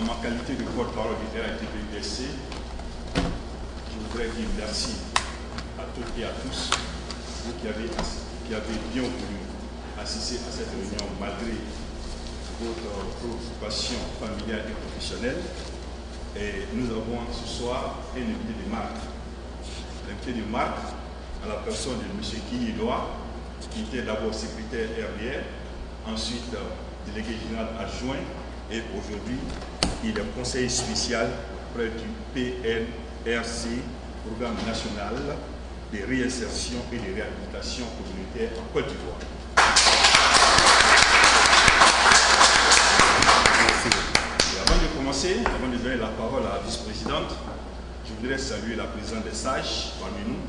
ma qualité de porte-parole du RATP-UDC, je voudrais dire merci à toutes et à tous, vous qui avez bien voulu assister à cette réunion malgré votre préoccupation familiale et professionnelle. Et nous avons ce soir un invité de marque. L'invité de marque à la personne de M. Guy Edouard, qui était d'abord secrétaire RDR, ensuite délégué général adjoint, et aujourd'hui, il est conseiller spécial près du PNRC, Programme national de réinsertion et de réhabilitation communautaire en Côte d'Ivoire. Avant de commencer, avant de donner la parole à la vice-présidente, je voudrais saluer la présence des sages parmi nous,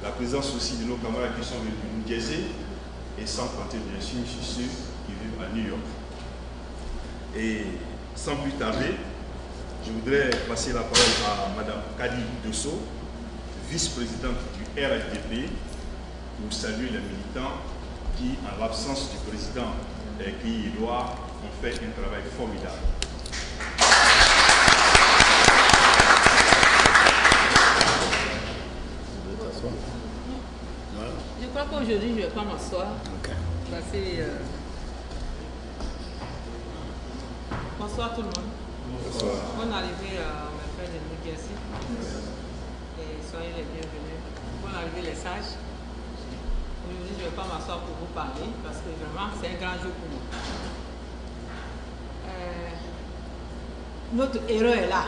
la présence aussi de nos camarades qui sont venus du New Jersey, et sans compter bien sûr sur ceux qui vivent à New York. Et sans plus tarder, je voudrais passer la parole à Mme Kadi Dosso, vice-présidente du RATP, pour saluer les militants qui, en l'absence du président Guy Edouard, ont fait un travail formidable. Je crois qu'aujourd'hui, je ne vais pas m'asseoir. Bonsoir tout le monde. Bonsoir. Bonne arrivée à mes frères de New Jersey. Et soyez les bienvenus. Bonne arrivée les sages. Aujourd'hui, je ne vais pas m'asseoir pour vous parler parce que vraiment, c'est un grand jour pour nous. Notre héros est là.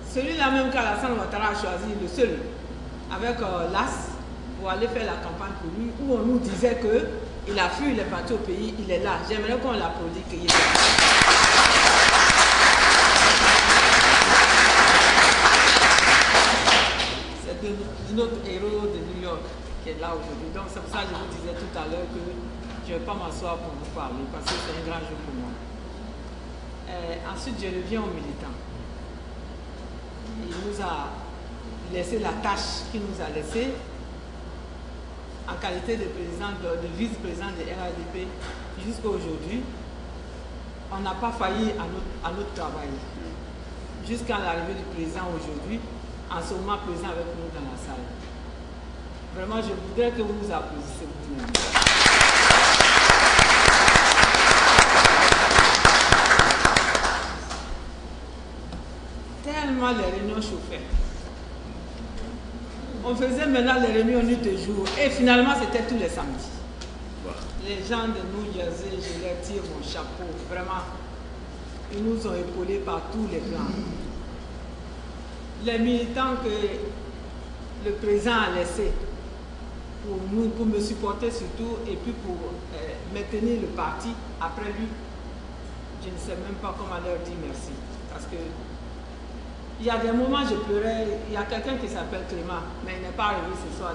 Celui-là même qu'Alassane Ouattara a choisi, le seul, avec l'AS, pour aller faire la campagne pour lui, où on nous disait qu'il a fui, il est parti au pays, il est là. J'aimerais qu'on l'applaudisse qu'il est là. C'est notre héros de New York qui est là aujourd'hui. Donc c'est pour ça que je vous disais tout à l'heure que je ne vais pas m'asseoir pour vous parler, parce que c'est un grand jour pour moi. Ensuite, je reviens aux militants. Il nous a laissé la tâche qu'il nous a laissée en qualité de président, de vice-président de RADP jusqu'à aujourd'hui. On n'a pas failli à notre travail. Jusqu'à l'arrivée du président aujourd'hui, en ce moment présent avec nous dans la salle. Vraiment, je voudrais que vous vous applaudissiez vous-même. Tellement les réunions chauffaient. On faisait maintenant les réunions nuit et jour. Et finalement, c'était tous les samedis. Les gens de New Jersey, je leur tire mon chapeau. Vraiment, ils nous ont épaulés par tous les plans. Les militants que le président a laissés pour nous, pour me supporter surtout, et puis pour maintenir le parti après lui, je ne sais même pas comment leur dire merci. Parce que il y a des moments je pleurais. Il y a quelqu'un qui s'appelle Clément, mais il n'est pas arrivé ce soir.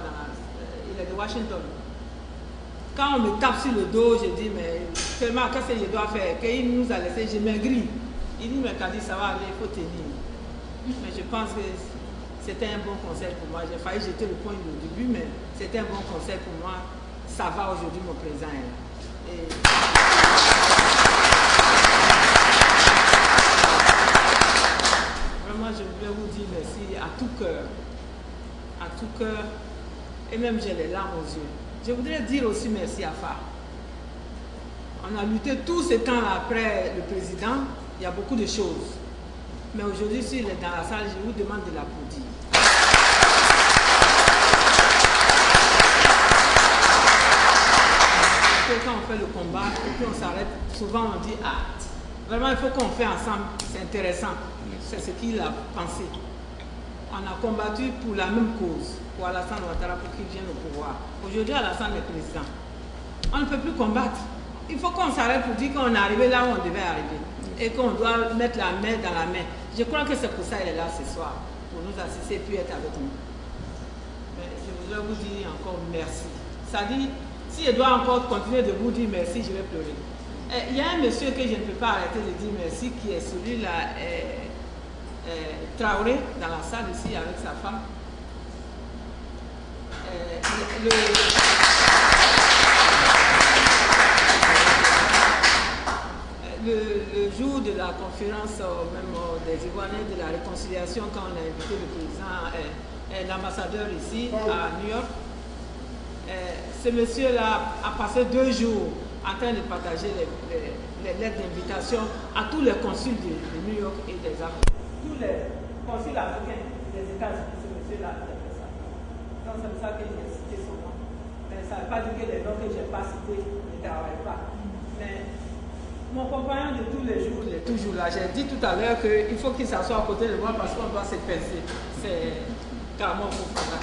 Il est de Washington. Quand on me tape sur le dos, je dis, mais Clément, qu'est-ce que je dois faire? Qu'il nous a laissé, je maigris. Il dit, mais Kadi, ça va aller, il faut tenir. Mais je pense que c'était un bon conseil pour moi. J'ai failli jeter le point au début, mais c'était un bon conseil pour moi. Ça va aujourd'hui, mon président est là. Et... Vraiment, je voulais vous dire merci à tout cœur. À tout cœur. Et même j'ai les larmes aux yeux. Je voudrais dire aussi merci à FA. On a lutté tout ce temps après le président. Il y a beaucoup de choses. Mais aujourd'hui, s'il est dans la salle, je vous demande de l'applaudir. Parce que quand on fait le combat, et puis on s'arrête, souvent on dit, ah, vraiment il faut qu'on fait ensemble, c'est intéressant. C'est ce qu'il a pensé. On a combattu pour la même cause, pour Alassane Ouattara, pour qu'il vienne au pouvoir. Aujourd'hui, Alassane est président. On ne peut plus combattre. Il faut qu'on s'arrête pour dire qu'on est arrivé là où on devait arriver. Et qu'on doit mettre la main dans la main. Je crois que c'est pour ça qu'elle est là ce soir, pour nous assister et puis être avec nous. Mais je voudrais vous dire encore merci. Ça dit, si je dois encore continuer de vous dire merci, je vais pleurer. Il y a un monsieur que je ne peux pas arrêter de dire merci, qui est celui-là, Traoré, dans la salle ici avec sa femme. Le jour de la conférence conférence même des Ivoiriens de la réconciliation quand on a invité le président et l'ambassadeur ici à New York. Ce monsieur-là a passé 2 jours en train de partager les lettres d'invitation à tous les consuls de New York et des Afriques. Tous les consuls africains des États-Unis, ce monsieur-là a fait ça. Donc c'est pour ça que j'ai cité son nom. Mais ça ne veut pas dire que les noms que je n'ai pas cités ne travaillent pas. Mais mon compagnon de tous les jours, il est toujours là. J'ai dit tout à l'heure qu'il faut qu'il s'assoie à côté de moi parce qu'on doit se pincer. C'est carrément pour ça.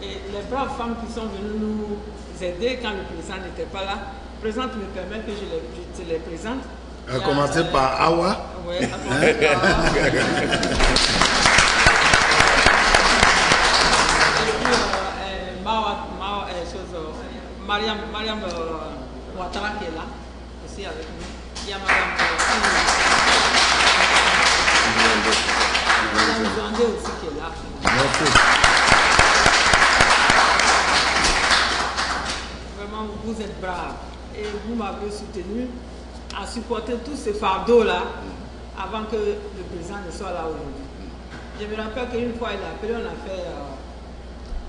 Et les braves femmes qui sont venues nous aider quand le président n'était pas là, le président me permet que je les présente. À commencer par Awa. Oui, à commencer par Awa. Mariam Ouattara qui est là, aussi avec nous. Il y a Mariam Zandé aussi qui est là. Vraiment, vous êtes braves et vous m'avez soutenu à supporter tous ces fardeaux-là avant que le président ne soit là aujourd'hui. Je me rappelle qu'une fois il a appelé, on a fait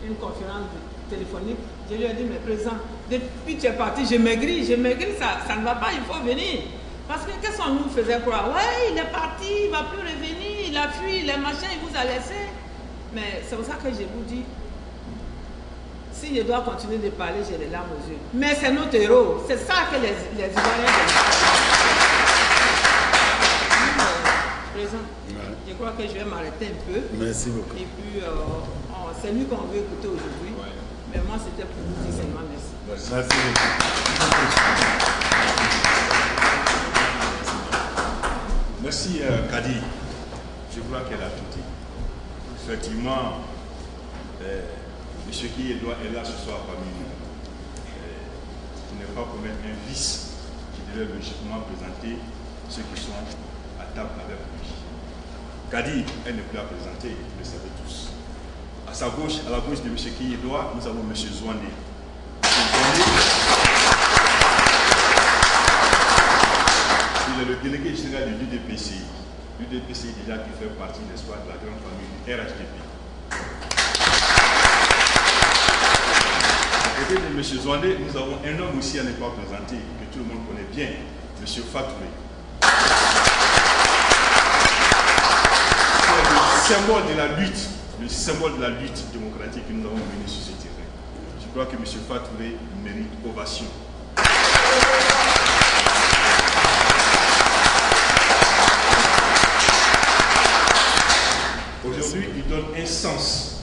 une conférence téléphonique. Je lui ai dit, mais président, depuis que tu es parti, je maigris, ça ne va pas, il faut venir. Parce que qu'est-ce qu'on nous faisait croire? Ouais, il est parti, il ne va plus revenir, il a fui, les machins, il vous a laissé. Mais c'est pour ça que je vous dis, si je dois continuer de parler, j'ai les larmes aux yeux. Mais c'est notre héros, c'est ça que les Ivoiriens Président, je crois que je vais m'arrêter un peu. Merci beaucoup. Et puis, c'est lui qu'on veut écouter aujourd'hui. Ouais. Mais moi, c'était pour vous dire seulement merci. Merci beaucoup. Merci Kadi. Je crois qu'elle a tout dit. Effectivement, M. qui est là ce soir parmi nous. Il ne pas commettre un vice qui devait logiquement présenter ceux qui sont à table avec lui. Kadi, elle n'est plus à présenter, vous le savez tous. À sa gauche, à la gauche de M. Kiyedoa, nous avons M. Zouandé. Il est le délégué général de l'UDPCI. L'UDPCI déjà qui fait partie, n'est-ce pas, de la grande famille du RHDP. À côté de M. Zouandé, nous avons un homme aussi à ne pas présenter, que tout le monde connaît bien, M. Fatouré. C'est le symbole de la lutte. Le symbole de la lutte démocratique que nous avons mené sur ce terrain. Je crois que M. Fatouré mérite ovation. Aujourd'hui, il donne un sens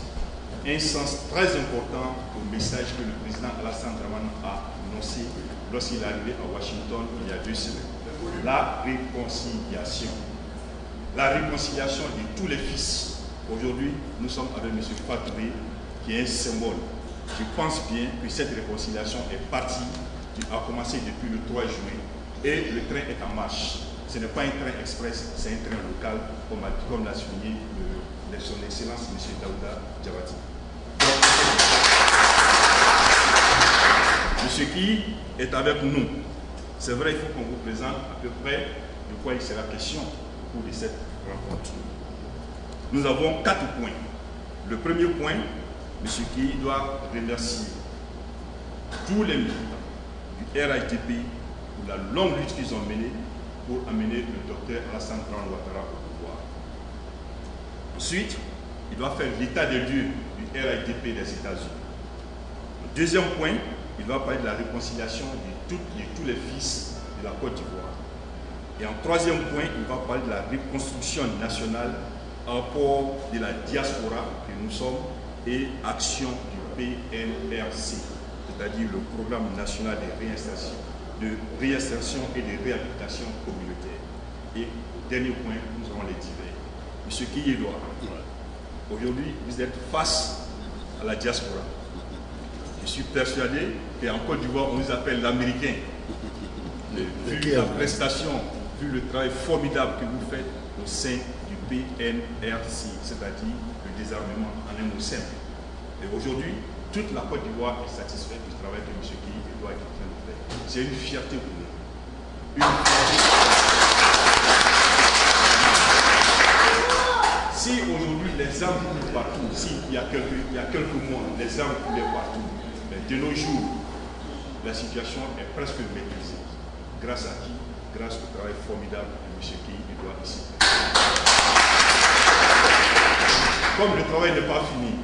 très important au message que le président Alassane Dramane a annoncé lorsqu'il est arrivé à Washington il y a 2 semaines. La réconciliation. La réconciliation de tous les fils. Aujourd'hui, nous sommes avec M. Fatouré, qui est un symbole. Je pense bien que cette réconciliation est partie, a commencé depuis le 3 juin, et le train est en marche. Ce n'est pas un train express, c'est un train local, comme l'a souligné son Excellence M. Daouda Diawati. M. Ki est avec nous. C'est vrai, il faut qu'on vous présente à peu près de quoi il sera question au cours de cette rencontre. Nous avons 4 points. Le premier point, M. Ki doit remercier tous les militants du RHDP pour la longue lutte qu'ils ont menée pour amener le docteur Alassane Dramane Ouattara au pouvoir. Ensuite, il doit faire l'état des lieux du RHDP des États-Unis. Le deuxième point, il va parler de la réconciliation de tous les fils de la Côte d'Ivoire. Et en troisième point, il va parler de la reconstruction nationale en rapport de la diaspora que nous sommes et action du PNRC, c'est-à-dire le Programme national de réinsertion et de réhabilitation communautaire. Et au dernier point, nous aurons les divers. Monsieur Kiyedoa, aujourd'hui, vous êtes face à la diaspora. Je suis persuadé qu'en Côte d'Ivoire, on nous appelle l'Américain. Vu la prestation, vu le travail formidable que vous faites au sein du PNRC, c'est-à-dire le désarmement en un mot simple. Et aujourd'hui, toute la Côte d'Ivoire est satisfaite du travail que M. Kéhi Edouard est en train de faire. C'est une fierté pour nous. Si aujourd'hui les armes coulent partout, s'il y a quelques mois, les armes coulaient partout, mais de nos jours, la situation est presque maîtrisée. Grâce à qui? Grâce au travail formidable de M. Kéhi Edouard ici. Comme le travail n'est pas fini,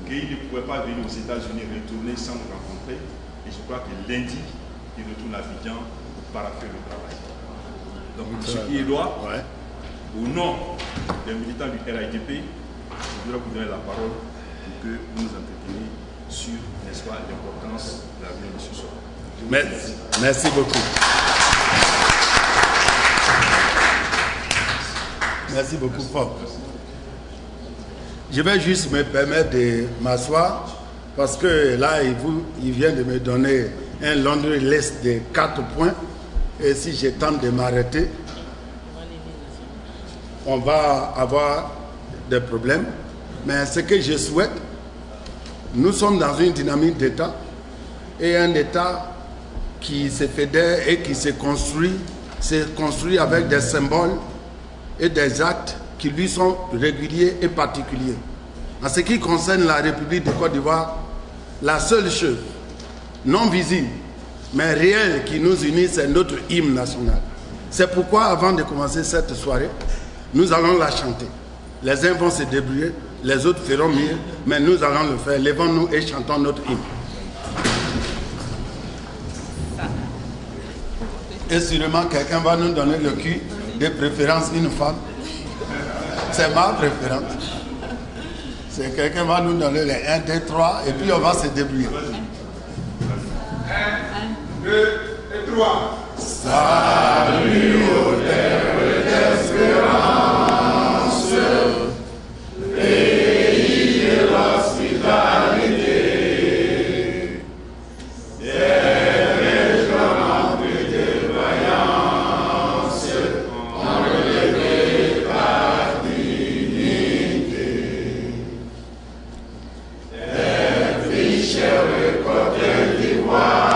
Kéhi ne pouvait pas venir aux États-Unis retourner sans nous rencontrer. Et je crois que lundi, il retourne à Abidjan pour paraffer le travail. Donc, M. Kéhi Edouard, au nom des militants du RIDP, je voudrais vous donner la parole pour que vous nous entreteniez sur, n'est-ce pas, l'importance de la vie de ce soir. Merci beaucoup. Merci beaucoup, Fort. Je vais juste me permettre de m'asseoir parce que là, il vient de me donner un laundry list de 4 points. Et si je tente de m'arrêter, on va avoir des problèmes. Mais ce que je souhaite, nous sommes dans une dynamique d'État et un État qui se fédère et qui se construit avec des symboles et des actes qui lui sont réguliers et particuliers. En ce qui concerne la République de Côte d'Ivoire, la seule chose non visible mais réelle qui nous unit, c'est notre hymne national. C'est pourquoi, avant de commencer cette soirée, nous allons la chanter. Les uns vont se débrouiller, les autres feront mieux, mais nous allons le faire. Levons-nous et chantons notre hymne. Et sûrement, quelqu'un va nous donner le cul, de préférence une femme. C'est ma préférence. C'est quelqu'un va nous donner les 1, 2, 3, et puis on va se débrouiller. 1, 2 et 3. Salut aux terres d'espérance, pays de l'hospitalité, des régions remplies de vaillance, enlevées par dignité, des riches récoltés d'ivoire.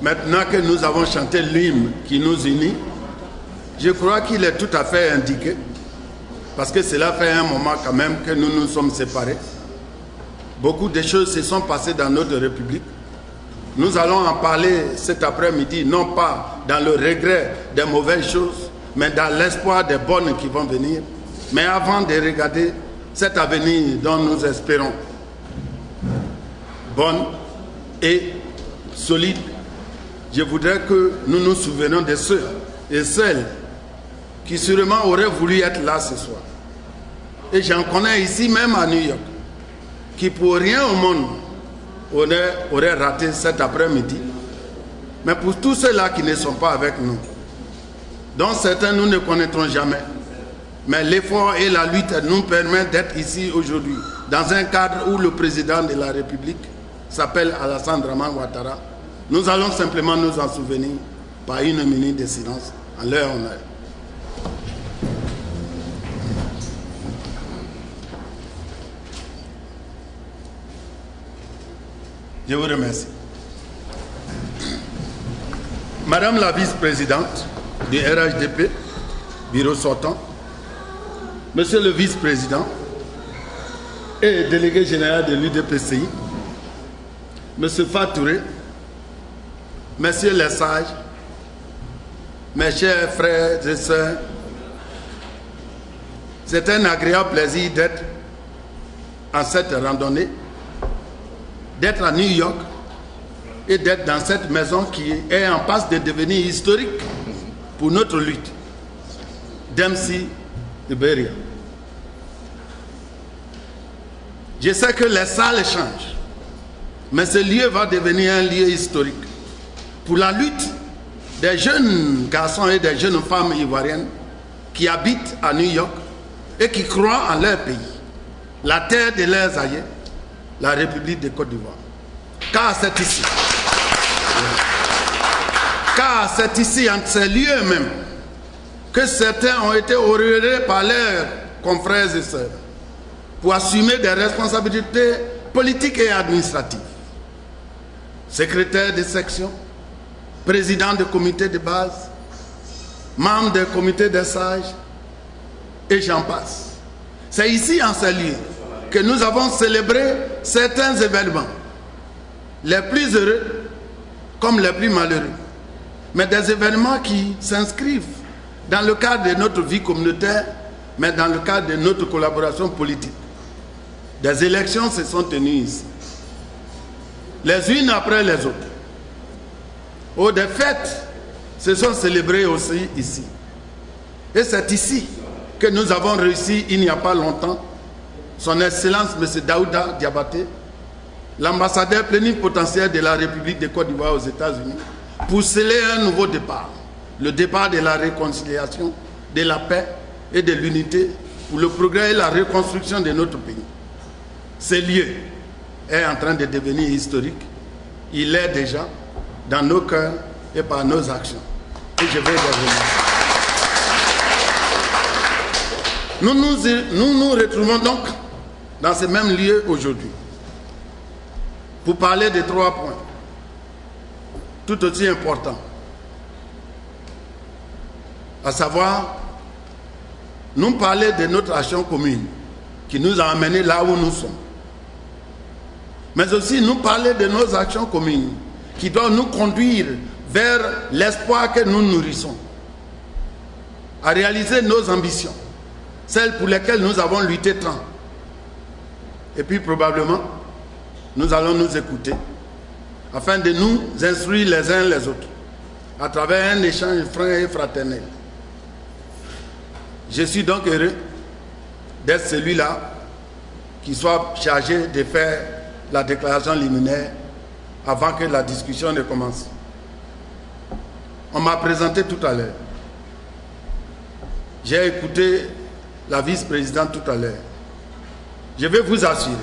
Maintenant que nous avons chanté l'hymne qui nous unit, je crois qu'il est tout à fait indiqué, parce que cela fait un moment quand même que nous nous sommes séparés. Beaucoup de choses se sont passées dans notre République. Nous allons en parler cet après-midi, non pas dans le regret des mauvaises choses, mais dans l'espoir des bonnes qui vont venir. Mais avant de regarder cet avenir dont nous espérons, bonne et solide, je voudrais que nous nous souvenions de ceux et celles qui sûrement auraient voulu être là ce soir. Et j'en connais ici même à New York, qui pour rien au monde auraient raté cet après-midi. Mais pour tous ceux-là qui ne sont pas avec nous, dont certains nous ne connaîtrons jamais, mais l'effort et la lutte nous permettent d'être ici aujourd'hui, dans un cadre où le président de la République s'appelle Alassane Dramane Ouattara. Nous allons simplement nous en souvenir par une minute de silence en leur honneur. Je vous remercie. Madame la vice-présidente du RHDP, bureau sortant, Monsieur le vice-président et délégué général de l'UDPCI, Monsieur Fatouré, Messieurs les sages, mes chers frères et sœurs, c'est un agréable plaisir d'être en cette randonnée, d'être à New York et d'être dans cette maison qui est en passe de devenir historique pour notre lutte. Dempsey de Beria. Je sais que les salles changent, mais ce lieu va devenir un lieu historique pour la lutte des jeunes garçons et des jeunes femmes ivoiriennes qui habitent à New York et qui croient en leur pays, la terre de leurs aïeux, la République de Côte d'Ivoire. Car c'est ici. Car c'est ici, entre ces lieux même, que certains ont été auréolés par leurs confrères et sœurs pour assumer des responsabilités politiques et administratives. Secrétaire de section, président de comité de base, membre des comités des sages, et j'en passe. C'est ici, en ces lieux, que nous avons célébré certains événements, les plus heureux comme les plus malheureux, mais des événements qui s'inscrivent dans le cadre de notre vie communautaire, mais dans le cadre de notre collaboration politique. Des élections se sont tenues ici, les unes après les autres. Oh, des fêtes se sont célébrées aussi ici. Et c'est ici que nous avons réussi, il n'y a pas longtemps, Son Excellence M. Daouda Diabaté, l'ambassadeur plénipotentiaire de la République de Côte d'Ivoire aux États-Unis, pour sceller un nouveau départ, le départ de la réconciliation, de la paix et de l'unité pour le progrès et la reconstruction de notre pays. Ce lieu est en train de devenir historique. Il est déjà dans nos cœurs et par nos actions. Et je vais y revenir. Nous nous retrouvons donc dans ce même lieu aujourd'hui pour parler de 3 points tout aussi importants, à savoir nous parler de notre action commune qui nous a amenés là où nous sommes, mais aussi nous parler de nos actions communes qui doivent nous conduire vers l'espoir que nous nourrissons, à réaliser nos ambitions, celles pour lesquelles nous avons lutté tant. Et puis probablement, nous allons nous écouter afin de nous instruire les uns les autres à travers un échange franc et fraternel. Je suis donc heureux d'être celui-là qui soit chargé de faire la déclaration liminaire avant que la discussion ne commence. On m'a présenté tout à l'heure. J'ai écouté la vice-présidente tout à l'heure. Je vais vous assurer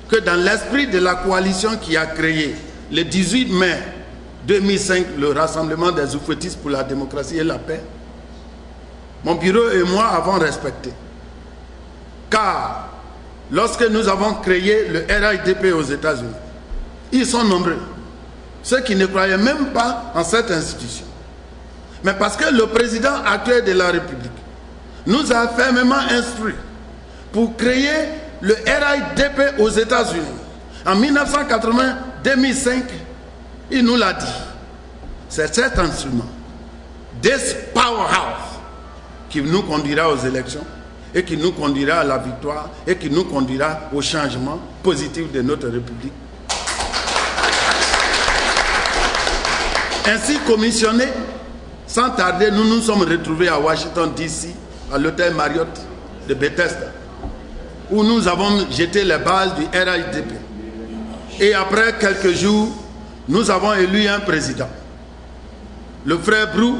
que dans l'esprit de la coalition qui a créé le 18 mai 2005 le Rassemblement des oufouettistes pour la démocratie et la paix, mon bureau et moi avons respecté. Car lorsque nous avons créé le RHDP aux États-Unis, ils sont nombreux, ceux qui ne croyaient même pas en cette institution. Mais parce que le président actuel de la République nous a fermement instruits pour créer le RHDP aux États-Unis. En 1980-2005, il nous l'a dit. C'est cet instrument, this powerhouse, qui nous conduira aux élections et qui nous conduira à la victoire et qui nous conduira au changement positif de notre République. Ainsi commissionné, sans tarder, nous nous sommes retrouvés à Washington DC, à l'hôtel Marriott de Bethesda, où nous avons jeté les bases du RHDP. Et après quelques jours, nous avons élu un président, le frère Brou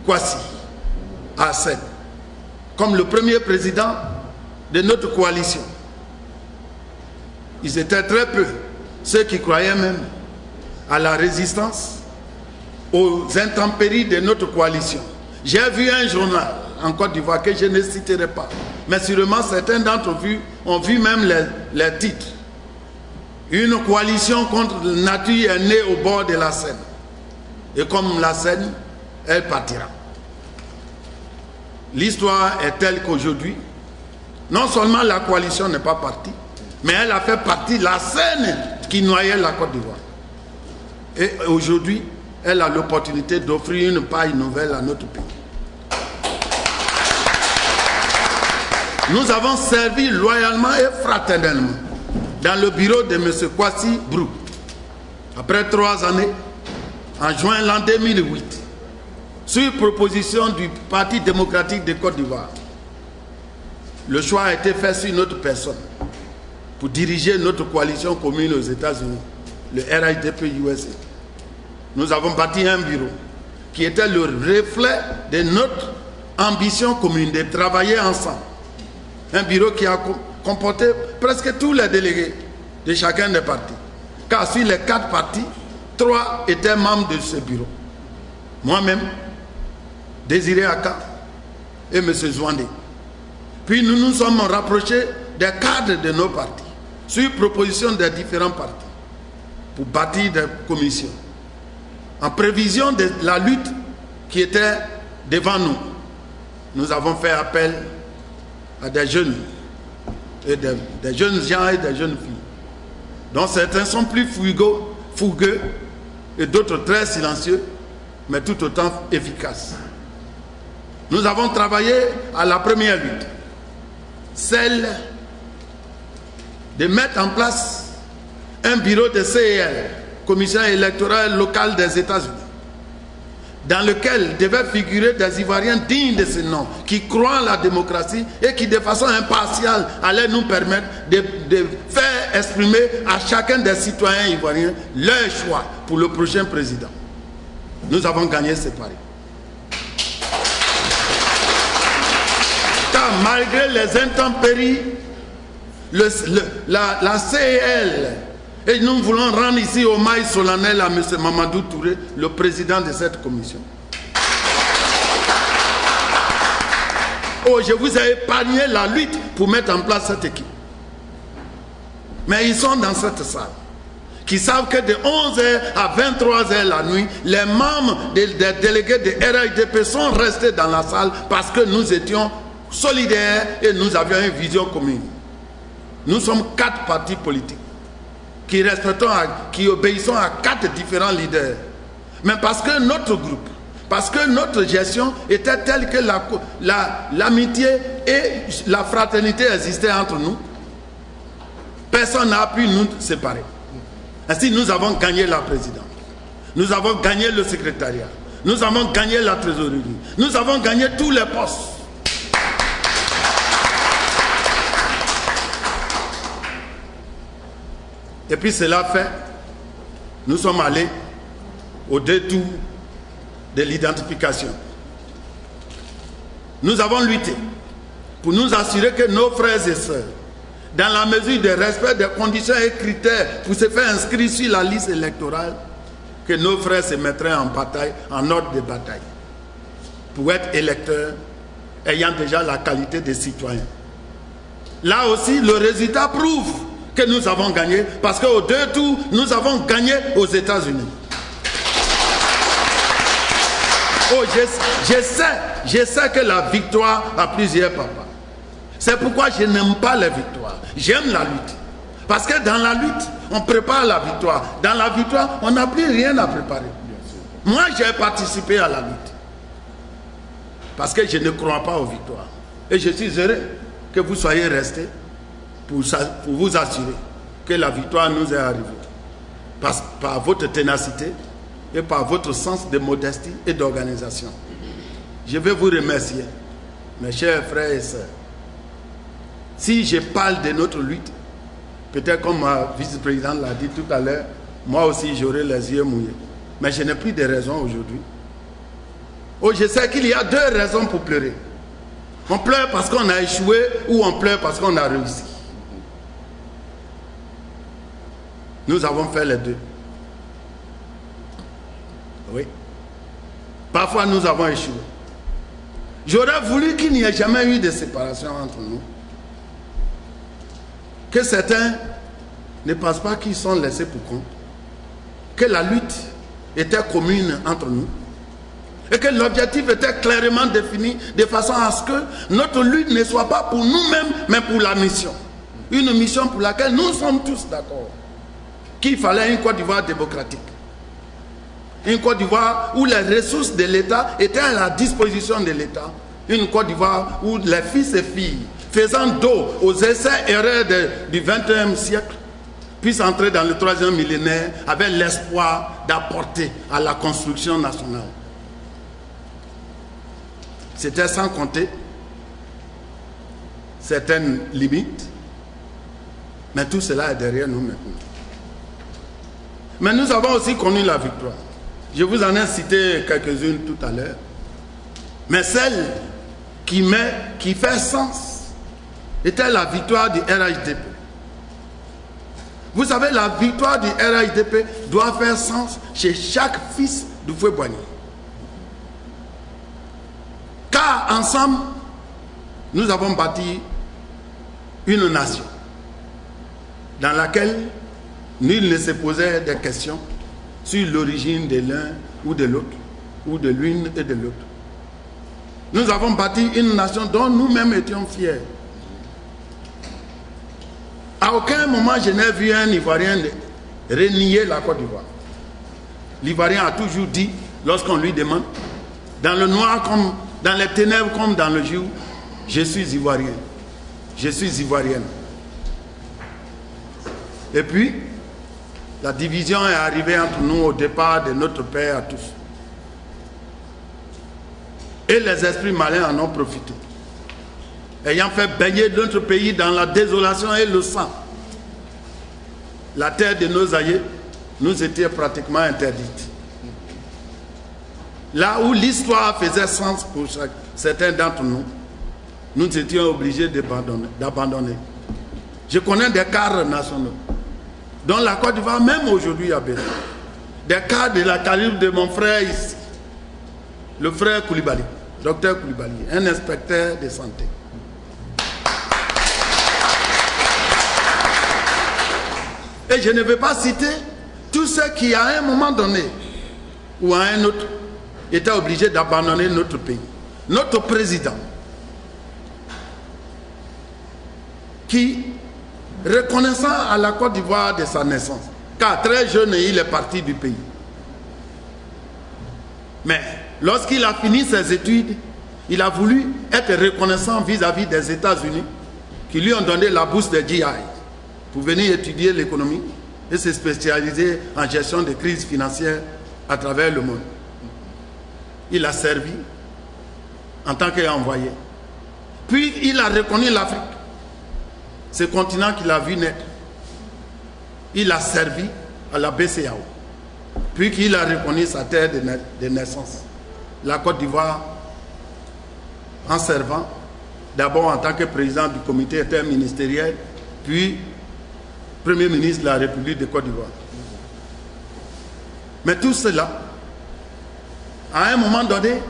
Kwasi Assed, comme le premier président de notre coalition. Ils étaient très peu, ceux qui croyaient même à la résistance, aux intempéries de notre coalition. J'ai vu un journal en Côte d'Ivoire que je ne citerai pas, mais sûrement certains d'entre vous ont vu même les titres. Une coalition contre la nature est née au bord de la Seine. Et comme la Seine, elle partira. L'histoire est telle qu'aujourd'hui, non seulement la coalition n'est pas partie, mais elle a fait partie de la Seine qui noyait la Côte d'Ivoire. Et aujourd'hui, elle a l'opportunité d'offrir une paille nouvelle à notre pays. Nous avons servi loyalement et fraternellement dans le bureau de M. Kwasi Brou. Après 3 années, en juin l'an 2008, sur proposition du Parti démocratique de Côte d'Ivoire, le choix a été fait sur notre personne pour diriger notre coalition commune aux États-Unis, le RIDP-USA. Nous avons bâti un bureau qui était le reflet de notre ambition commune de travailler ensemble. Un bureau qui a comporté presque tous les délégués de chacun des partis. Car sur les 4 partis, 3 étaient membres de ce bureau. Moi-même, Désiré Aka et M. Zouandé. Puis nous nous sommes rapprochés des cadres de nos partis, sur proposition des différents partis, pour bâtir des commissions. En prévision de la lutte qui était devant nous, nous avons fait appel à des jeunes, et des jeunes gens et des jeunes filles, dont certains sont plus fougueux et d'autres très silencieux, mais tout autant efficaces. Nous avons travaillé à la première lutte, celle de mettre en place un bureau de CEL, Commission électorale locale des États-Unis, dans lequel devaient figurer des Ivoiriens dignes de ce nom, qui croient en la démocratie et qui, de façon impartiale, allaient nous permettre de faire exprimer à chacun des citoyens ivoiriens leur choix pour le prochain président. Nous avons gagné ce pari. Car malgré les intempéries, la CEL, et nous voulons rendre ici hommage solennel à M. Mamadou Touré, le président de cette commission. Oh, je vous ai épargné la lutte pour mettre en place cette équipe. Mais ils sont dans cette salle, qui savent que de 11h à 23h la nuit, les membres des délégués de RIDP sont restés dans la salle parce que nous étions solidaires et nous avions une vision commune. Nous sommes 4 partis politiques qui respectons, qui obéissons à 4 différents leaders. Mais parce que notre groupe, parce que notre gestion était telle que l'amitié et la fraternité existaient entre nous, personne n'a pu nous séparer. Ainsi, nous avons gagné la présidence. Nous avons gagné le secrétariat. Nous avons gagné la trésorerie. Nous avons gagné tous les postes. Et puis cela fait, nous sommes allés au détour de l'identification. Nous avons lutté pour nous assurer que nos frères et sœurs, dans la mesure de respect des conditions et critères pour se faire inscrire sur la liste électorale, que nos frères se mettraient en bataille, en ordre de bataille, pour être électeurs, ayant déjà la qualité de citoyens. Là aussi, le résultat prouve que nous avons gagné, parce qu'au 2 tours, nous avons gagné aux États-Unis. Oh, je sais que la victoire a plusieurs papas. C'est pourquoi je n'aime pas les victoires. J'aime la lutte. Parce que dans la lutte, on prépare la victoire. Dans la victoire, on n'a plus rien à préparer. Moi, j'ai participé à la lutte. Parce que je ne crois pas aux victoires. Et je suis heureux que vous soyez restés pour vous assurer que la victoire nous est arrivée. Par votre ténacité et par votre sens de modestie et d'organisation. Je vais vous remercier, mes chers frères et sœurs. Si je parle de notre lutte, peut-être comme ma vice-présidente l'a dit tout à l'heure, moi aussi j'aurai les yeux mouillés. Mais je n'ai plus de raison aujourd'hui. Oh, je sais qu'il y a 2 raisons pour pleurer. On pleure parce qu'on a échoué ou on pleure parce qu'on a réussi. Nous avons fait les 2. Oui. Parfois nous avons échoué. J'aurais voulu qu'il n'y ait jamais eu de séparation entre nous. Que certains ne pensent pas qu'ils sont laissés pour compte, que la lutte était commune entre nous et que l'objectif était clairement défini de façon à ce que notre lutte ne soit pas pour nous-mêmes, mais pour la mission. Une mission pour laquelle nous sommes tous d'accord. Qu'il fallait une Côte d'Ivoire démocratique. Une Côte d'Ivoire où les ressources de l'État étaient à la disposition de l'État. Une Côte d'Ivoire où les fils et filles, faisant dos aux essais-erreurs du XXIe siècle, puissent entrer dans le 3e millénaire avec l'espoir d'apporter à la construction nationale. C'était sans compter certaines limites, mais tout cela est derrière nous maintenant. Mais nous avons aussi connu la victoire. Je vous en ai cité quelques-unes tout à l'heure. Mais celle qui fait sens était la victoire du RHDP. Vous savez, la victoire du RHDP doit faire sens chez chaque fils du Houphouët-Boigny. Car ensemble, nous avons bâti une nation dans laquelle nul ne se posait des questions sur l'origine de l'un ou de l'autre, ou de l'une et de l'autre. Nous avons bâti une nation dont nous-mêmes étions fiers. À aucun moment je n'ai vu un Ivoirien renier la Côte d'Ivoire. L'Ivoirien a toujours dit, lorsqu'on lui demande, dans le noir comme dans les ténèbres comme dans le jour, je suis Ivoirien, je suis Ivoirienne. Et puis, la division est arrivée entre nous au départ de notre père à tous. Et les esprits malins en ont profité, ayant fait baigner notre pays dans la désolation et le sang. La terre de nos aïeux nous était pratiquement interdite. Là où l'histoire faisait sens pour certains d'entre nous, nous étions obligés d'abandonner. Je connais des cadres nationaux, dont la Côte d'Ivoire, même aujourd'hui, a besoin. Des cadres de la calibre de mon frère ici, le frère Koulibaly, docteur Koulibaly, un inspecteur de santé. Et je ne vais pas citer tous ceux qui, à un moment donné ou à un autre, étaient obligés d'abandonner notre pays. Notre président, qui, reconnaissant à la Côte d'Ivoire de sa naissance, car très jeune il est parti du pays. Mais lorsqu'il a fini ses études, il a voulu être reconnaissant vis-à-vis des États-Unis qui lui ont donné la bourse de GI pour venir étudier l'économie et se spécialiser en gestion de crises financières à travers le monde. Il a servi en tant qu'envoyé. Puis il a reconnu l'Afrique, ce continent qu'il a vu naître. Il a servi à la BCEAO. Puis qu'il a reconnu sa terre de naissance, la Côte d'Ivoire, en servant d'abord en tant que président du comité interministériel, puis Premier ministre de la République de Côte d'Ivoire. Mais tout cela, à un moment donné,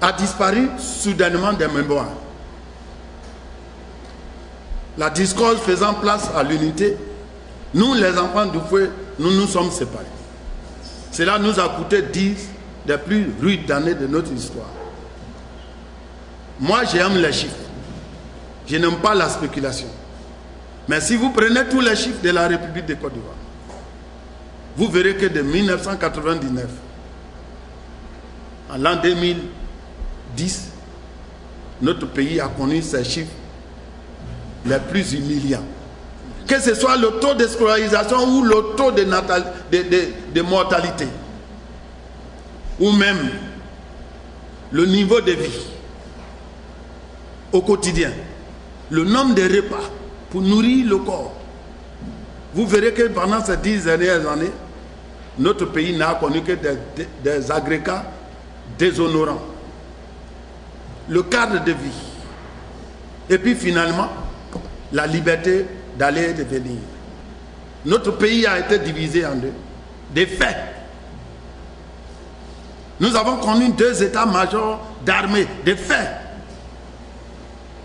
a disparu soudainement des mémoires. La discorde faisant place à l'unité, nous les enfants du feu, nous nous sommes séparés. Cela nous a coûté 10 des plus rudes années de notre histoire. Moi j'aime les chiffres. Je n'aime pas la spéculation. Mais si vous prenez tous les chiffres de la République de Côte d'Ivoire, vous verrez que de 1999 à l'an 2010, notre pays a connu ces chiffres les plus humiliants. Que ce soit le taux de scolarisation ou le taux de mortalité, ou même le niveau de vie au quotidien, le nombre de repas pour nourrir le corps. Vous verrez que pendant ces 10 dernières années, notre pays n'a connu que des agrégats déshonorants. Le cadre de vie. Et puis finalement, la liberté d'aller et de venir. Notre pays a été divisé en deux. Des faits. Nous avons connu 2 états-majors d'armée. Des faits.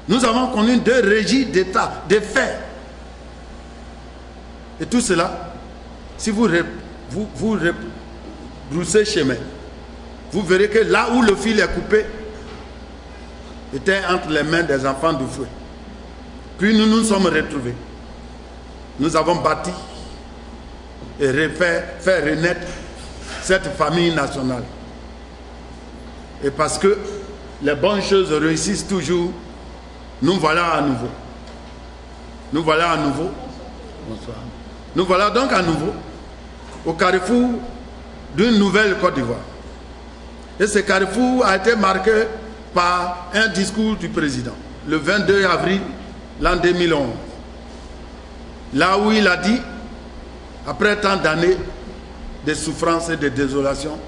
Nous avons connu 2 régies d'État. Des faits. Et tout cela, si vous rebroussez chemin, vous verrez que là où le fil est coupé, était entre les mains des enfants du feu. Puis nous nous sommes retrouvés. Nous avons bâti et fait renaître cette famille nationale. Et parce que les bonnes choses réussissent toujours, nous voilà à nouveau. Nous voilà à nouveau. Bonsoir. Nous voilà donc à nouveau au carrefour d'une nouvelle Côte d'Ivoire. Et ce carrefour a été marqué par un discours du président, le 22 avril l'an 2011. Là où il a dit, après tant d'années de souffrance et de désolation,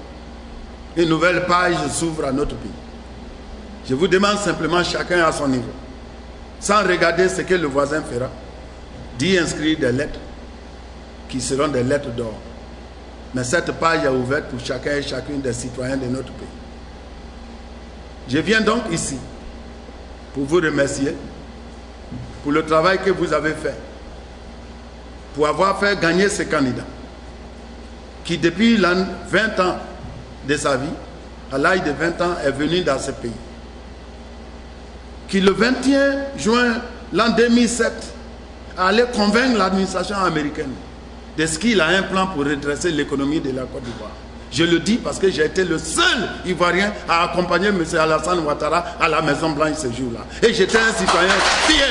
une nouvelle page s'ouvre à notre pays. Je vous demande simplement, chacun à son niveau, sans regarder ce que le voisin fera, d'y inscrire des lettres qui seront des lettres d'or. Mais cette page est ouverte pour chacun et chacune des citoyens de notre pays. Je viens donc ici pour vous remercier pour le travail que vous avez fait, pour avoir fait gagner ce candidat qui depuis 20 ans de sa vie, à l'âge de 20 ans, est venu dans ce pays. Qui le 21 juin l'an 2007 allait convaincre l'administration américaine de ce qu'il a un plan pour redresser l'économie de la Côte d'Ivoire. Je le dis parce que j'ai été le seul Ivoirien à accompagner M. Alassane Ouattara à la Maison Blanche ce jour-là. Et j'étais un citoyen fier.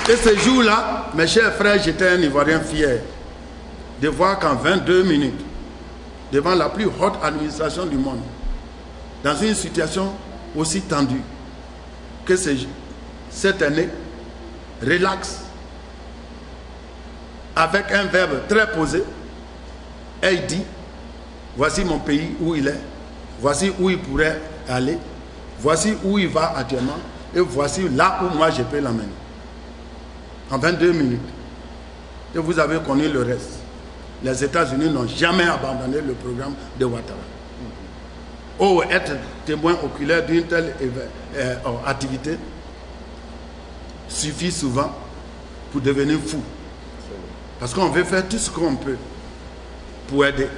Et ce jour-là, mes chers frères, j'étais un Ivoirien fier de voir qu'en 22 minutes, devant la plus haute administration du monde, dans une situation aussi tendue que cette année, relax, avec un verbe très posé, et il dit, voici mon pays où il est, voici où il pourrait aller, voici où il va actuellement, et voici là où moi je peux l'amener. En 22 minutes. Et vous avez connu le reste. Les États-Unis n'ont jamais abandonné le programme de Ouattara. Oh, être témoin oculaire d'une telle activité suffit souvent pour devenir fou. Parce qu'on veut faire tout ce qu'on peut pour aider.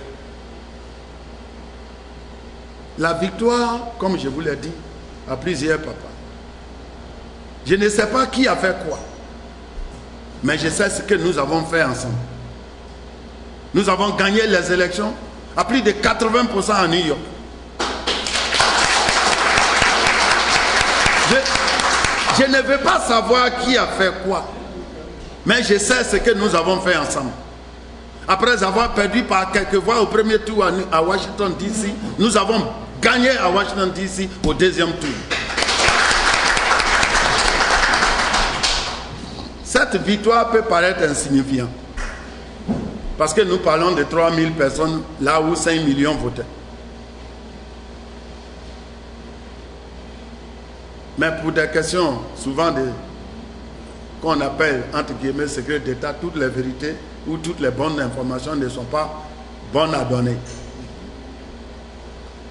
La victoire, comme je vous l'ai dit, a plusieurs papas. Je ne sais pas qui a fait quoi, mais je sais ce que nous avons fait ensemble. Nous avons gagné les élections à plus de 80% à New York. Je ne veux pas savoir qui a fait quoi, mais je sais ce que nous avons fait ensemble. Après avoir perdu par quelques voix au premier tour à Washington DC, nous avons gagné à Washington DC au deuxième tour. Cette victoire peut paraître insignifiante, parce que nous parlons de 3000 personnes là où 5 millions votaient. Mais pour des questions souvent qu'on appelle entre guillemets secret d'État, toutes les vérités ou toutes les bonnes informations ne sont pas bonnes à donner.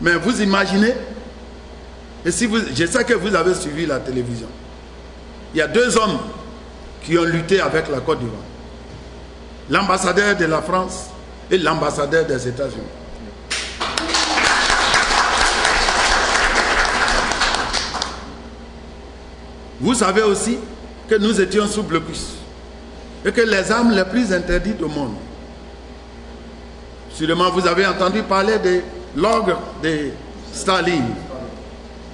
Mais vous imaginez, et si je sais que vous avez suivi la télévision, il y a deux hommes qui ont lutté avec la Côte d'Ivoire. L'ambassadeur de la France et l'ambassadeur des États-Unis. Vous savez aussi que nous étions sous blocus et que les armes les plus interdites au monde. Sûrement vous avez entendu parler de l'ogre de Staline.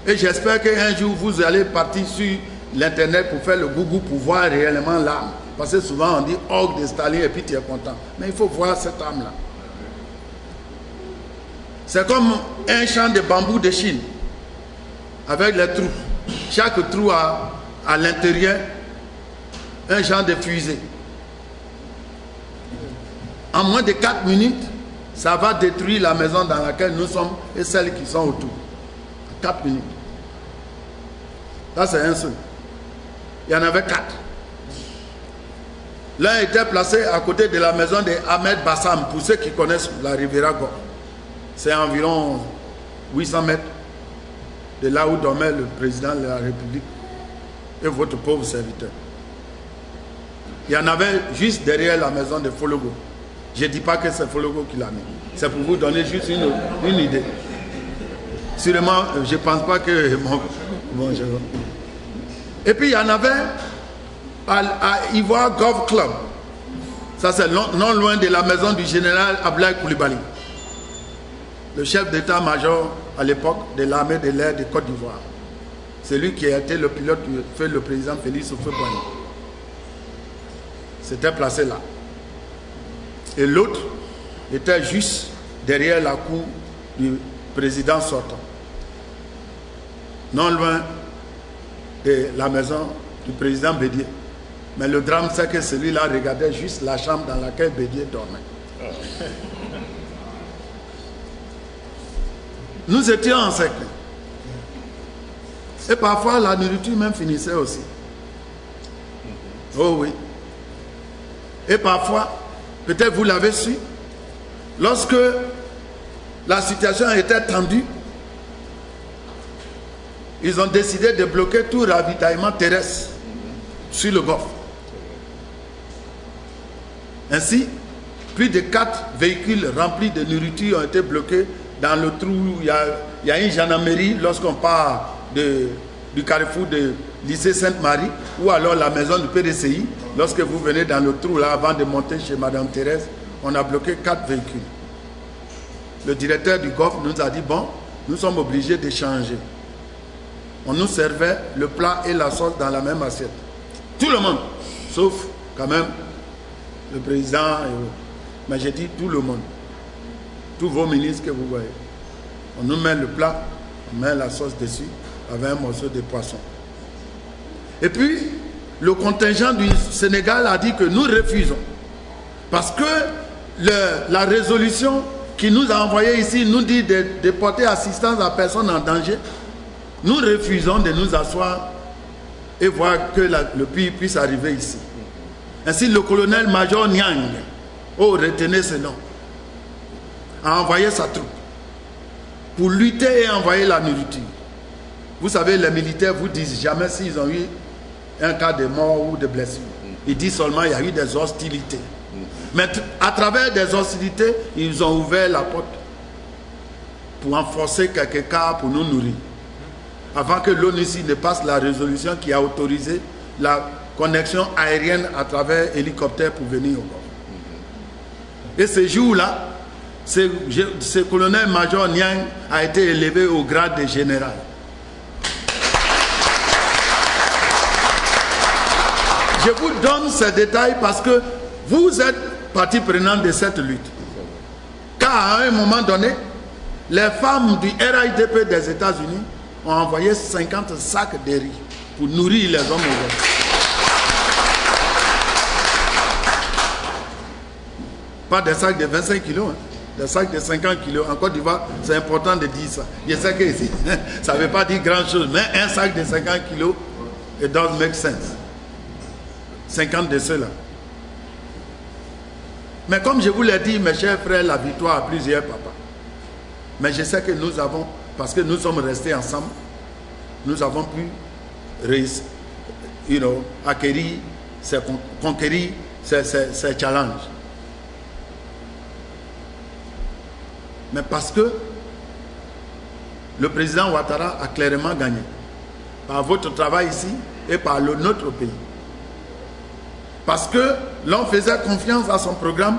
Et j'espère qu'un jour vous allez partir sur l'internet pour faire le gougou pour voir réellement l'arme. Parce que souvent on dit ogre de Staline et puis tu es content. Mais il faut voir cette arme-là. C'est comme un champ de bambou de Chine avec les trous. Chaque trou a à l'intérieur un genre de fusée. En moins de 4 minutes, ça va détruire la maison dans laquelle nous sommes et celles qui sont autour. 4 minutes. Là, c'est un seul. Il y en avait 4. L'un était placé à côté de la maison de Ahmed Bassam, pour ceux qui connaissent la Riviera Gord. C'est environ 800 mètres de là où dormait le président de la République. et votre pauvre serviteur. Il y en avait juste derrière la maison de Fologo. Je ne dis pas que c'est Fologo qui l'a mis. C'est pour vous donner juste une idée. Sûrement, je ne pense pas que... Et puis il y en avait à Ivoire Golf Club. Ça c'est non loin de la maison du général Ablaye Coulibaly, le chef d'état-major à l'époque de l'armée de l'air de Côte d'Ivoire. C'est lui qui a été le pilote du feu le président Félix Houphouët-Boigny. C'était placé là. Et l'autre était juste derrière la cour du président sortant. Non loin de la maison du président Bédier. Mais le drame, c'est que celui-là regardait juste la chambre dans laquelle Bédier dormait. Nous étions en cercle. Et parfois, la nourriture même finissait aussi. Oh oui. Et parfois, peut-être vous l'avez su, lorsque la situation était tendue, ils ont décidé de bloquer tout ravitaillement terrestre sur le Golfe. Ainsi, plus de 4 véhicules remplis de nourriture ont été bloqués dans le trou. Il y a une gendarmerie lorsqu'on part du carrefour de lycée Sainte-Marie ou alors la maison du PDCI. Lorsque vous venez dans le trou là avant de monter chez Madame Thérèse, on a bloqué 4 véhicules. Le directeur du Golfe nous a dit, bon, nous sommes obligés de changer. On nous servait le plat et la sauce dans la même assiette. Tout le monde, sauf quand même le président. Mais j'ai dit tout le monde. Tous vos ministres que vous voyez. On nous met le plat, on met la sauce dessus avec un morceau de poisson. Et puis, le contingent du Sénégal a dit que nous refusons. Parce que la résolution qui nous a envoyé ici nous dit de porter assistance à personne en danger. Nous refusons de nous asseoir et voir que le pays puisse arriver ici. Ainsi, le colonel-major Niang, retenez ce nom, a envoyé sa troupe pour lutter et envoyer la nourriture. Vous savez, les militaires vous disent jamais s'ils ont eu un cas de mort ou de blessure. Ils disent seulement qu'il y a eu des hostilités. Mais à travers des hostilités, ils ont ouvert la porte pour enforcer quelques cas pour nous nourrir. Avant que l'ONUCI ne passe la résolution qui a autorisé la connexion aérienne à travers hélicoptère pour venir au Golfe. Et ce jour-là, ce colonel-major Niang a été élevé au grade de général. Je vous donne ces détails parce que vous êtes partie prenante de cette lutte. Car à un moment donné, les femmes du RIDP des États-Unis ont envoyé 50 sacs de riz pour nourrir les hommes au Golfe. Pas des sacs de 25 kilos, hein. Des sacs de 50 kilos. En Côte d'Ivoire, c'est important de dire ça. Je sais que ici, ça ne veut pas dire grand-chose, mais un sac de 50 kilos, it does make sense. 50 de ceux-là. Mais comme je vous l'ai dit, mes chers frères, la victoire a plusieurs papas. Mais je sais que nous avons, parce que nous sommes restés ensemble, nous avons pu acquérir, conquérir ces challenges. Mais parce que le président Ouattara a clairement gagné par votre travail ici et par notre pays. Parce que l'on faisait confiance à son programme.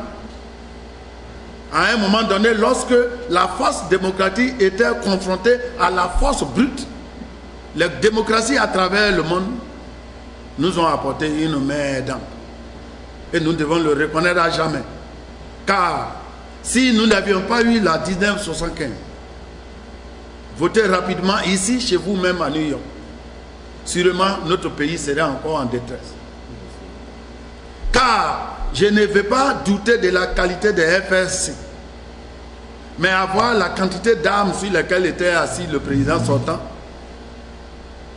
À un moment donné, lorsque la force démocratique était confrontée à la force brute, les démocraties à travers le monde nous ont apporté une main aidante. Et nous devons le reconnaître à jamais. Car si nous n'avions pas eu la 1975, votez rapidement ici, chez vous-même à New York, sûrement notre pays serait encore en détresse. Car je ne vais pas douter de la qualité des FSC, mais avoir la quantité d'armes sur lesquelles était assis le président sortant,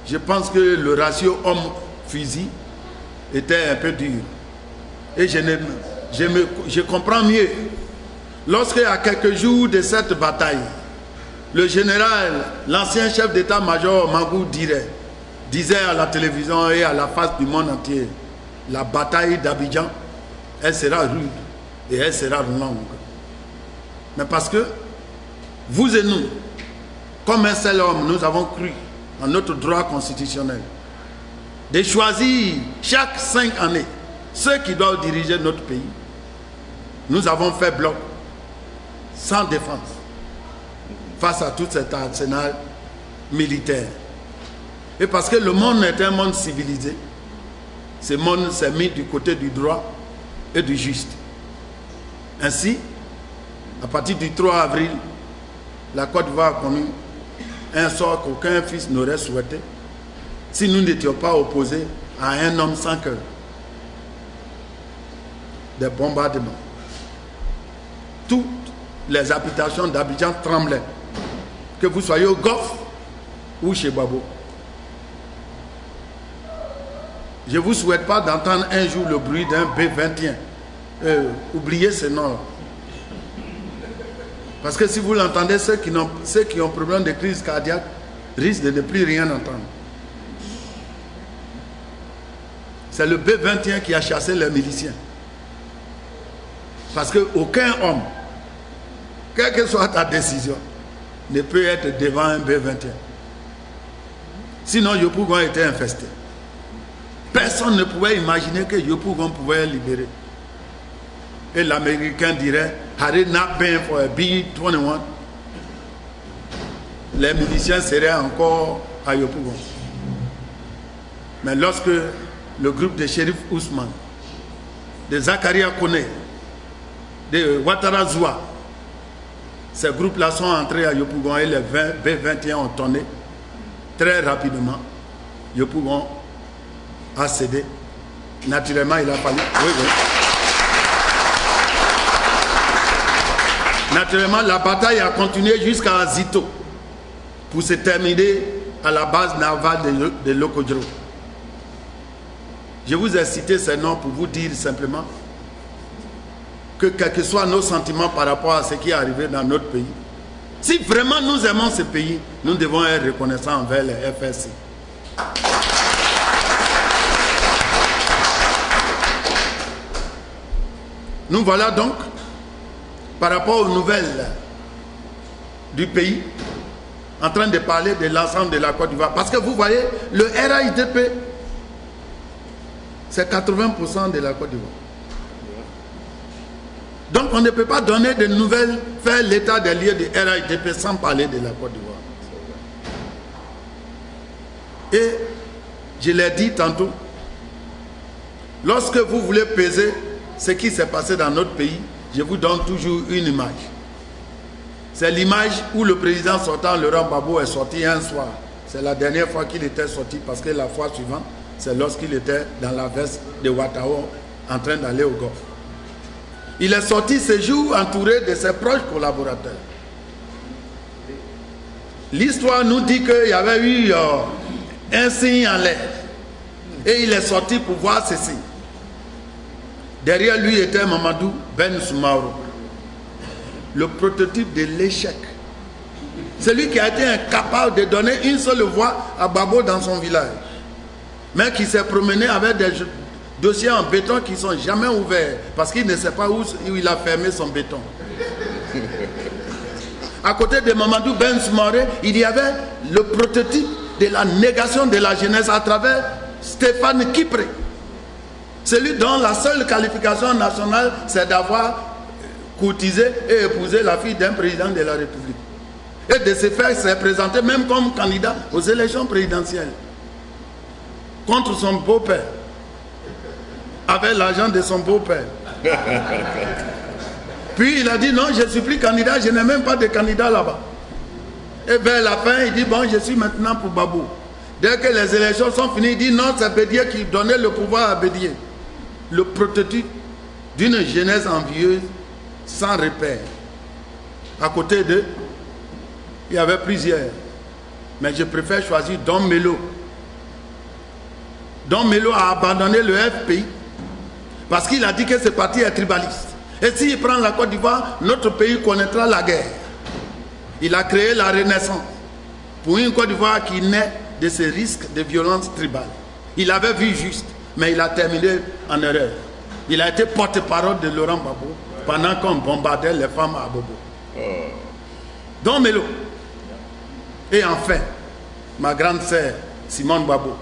je pense que le ratio homme-fusil était un peu dur. Et je comprends mieux. Lorsque, à quelques jours de cette bataille, le général, l'ancien chef d'état-major Mangou dirait disait à la télévision et à la face du monde entier, la bataille d'Abidjan, elle sera rude et elle sera longue. Mais parce que vous et nous, comme un seul homme, nous avons cru en notre droit constitutionnel de choisir chaque 5 années ceux qui doivent diriger notre pays. Nous avons fait bloc sans défense face à tout cet arsenal militaire. Et parce que le monde est un monde civilisé, ce monde s'est mis du côté du droit et du juste. Ainsi, à partir du 3 avril, la Côte d'Ivoire a connu un sort qu'aucun fils n'aurait souhaité si nous n'étions pas opposés à un homme sans cœur. Des bombardements. Toutes les habitations d'Abidjan tremblaient. Que vous soyez au Golfe ou chez Babo. Je ne vous souhaite pas d'entendre un jour le bruit d'un B-21. Oubliez ce nom. Parce que si vous l'entendez, ceux qui ont problème de crise cardiaque risquent de ne plus rien entendre. C'est le B-21 qui a chassé les miliciens. Parce qu'aucun homme, quelle que soit ta décision, ne peut être devant un B-21. Sinon, Yopougon était infesté. Personne ne pouvait imaginer que Yopougon pouvait libérer. Et l'Américain dirait, had it not been for a B-21, les miliciens seraient encore à Yopougon. Mais lorsque le groupe de Shérif Ousmane, de Zakaria Kone, de Ouattara Zoua, ces groupes-là sont entrés à Yopougon et les B-21 ont tourné très rapidement. Yopougon a cédé. Naturellement, il a fallu... Oui, oui. Naturellement, la bataille a continué jusqu'à Zito pour se terminer à la base navale de Lokodro. Je vous ai cité ces noms pour vous dire simplement que quels que soient nos sentiments par rapport à ce qui est arrivé dans notre pays, si vraiment nous aimons ce pays, nous devons être reconnaissants envers les FSC. Nous voilà donc, par rapport aux nouvelles du pays, en train de parler de l'ensemble de la Côte d'Ivoire. Parce que vous voyez, le RAIDP, c'est 80% de la Côte d'Ivoire. Donc on ne peut pas donner de nouvelles, faire l'état des lieux de RAIDP sans parler de la Côte d'Ivoire. Et je l'ai dit tantôt, lorsque vous voulez peser ce qui s'est passé dans notre pays, je vous donne toujours une image. C'est l'image où le président sortant, Laurent Gbagbo, est sorti un soir. C'est la dernière fois qu'il était sorti parce que la fois suivante, c'est lorsqu'il était dans la veste de Ouattao en train d'aller au Golfe. Il est sorti ce jour entouré de ses proches collaborateurs. L'histoire nous dit qu'il y avait eu un signe en l'air. Et il est sorti pour voir ceci. Derrière lui était Mamadou Ben Soumaoro, le prototype de l'échec. Celui qui a été incapable de donner une seule voix à Babo dans son village, mais qui s'est promené avec des dossiers en béton qui ne sont jamais ouverts parce qu'il ne sait pas où il a fermé son béton. À côté de Mamadou Ben Soumaoro, il y avait le prototype de la négation de la jeunesse à travers Stéphane Kipré. Celui dont la seule qualification nationale, c'est d'avoir courtisé et épousé la fille d'un président de la République. Et de se faire se présenter même comme candidat aux élections présidentielles. Contre son beau-père. Avec l'argent de son beau-père. Puis il a dit non, je ne suis plus candidat, je n'ai même pas de candidat là-bas. Et vers la fin, il dit bon, je suis maintenant pour Babou. Dès que les élections sont finies, il dit non, c'est Bédier qui donnait le pouvoir à Bédier. Le prototype d'une jeunesse envieuse sans repère. À côté d'eux, il y avait plusieurs. Mais je préfère choisir Don Melo. Don Melo a abandonné le FPI parce qu'il a dit que ce parti est tribaliste. Et s'il prend la Côte d'Ivoire, notre pays connaîtra la guerre. Il a créé la Renaissance pour une Côte d'Ivoire qui naît de ces risques de violence tribale. Il avait vu juste, mais il a terminé en erreur. Il a été porte-parole de Laurent Gbagbo pendant qu'on bombardait les femmes à Bobo. Donc Melo. Et enfin, ma grande sœur, Simone Gbagbo.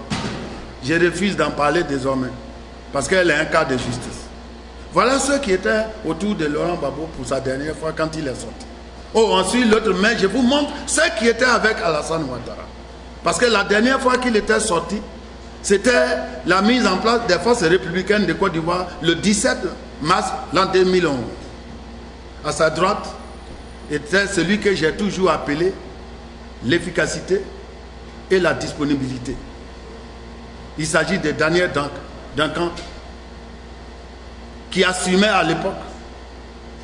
Je refuse d'en parler désormais, parce qu'elle est un cas de justice. Voilà ceux qui étaient autour de Laurent Gbagbo pour sa dernière fois quand il est sorti. Oh, ensuite, l'autre main, je vous montre ceux qui étaient avec Alassane Ouattara. Parce que la dernière fois qu'il était sorti, c'était la mise en place des forces républicaines de Côte d'Ivoire le 17 mars l'an 2011. À sa droite était celui que j'ai toujours appelé l'efficacité et la disponibilité. Il s'agit de Daniel Duncan, qui assumait à l'époque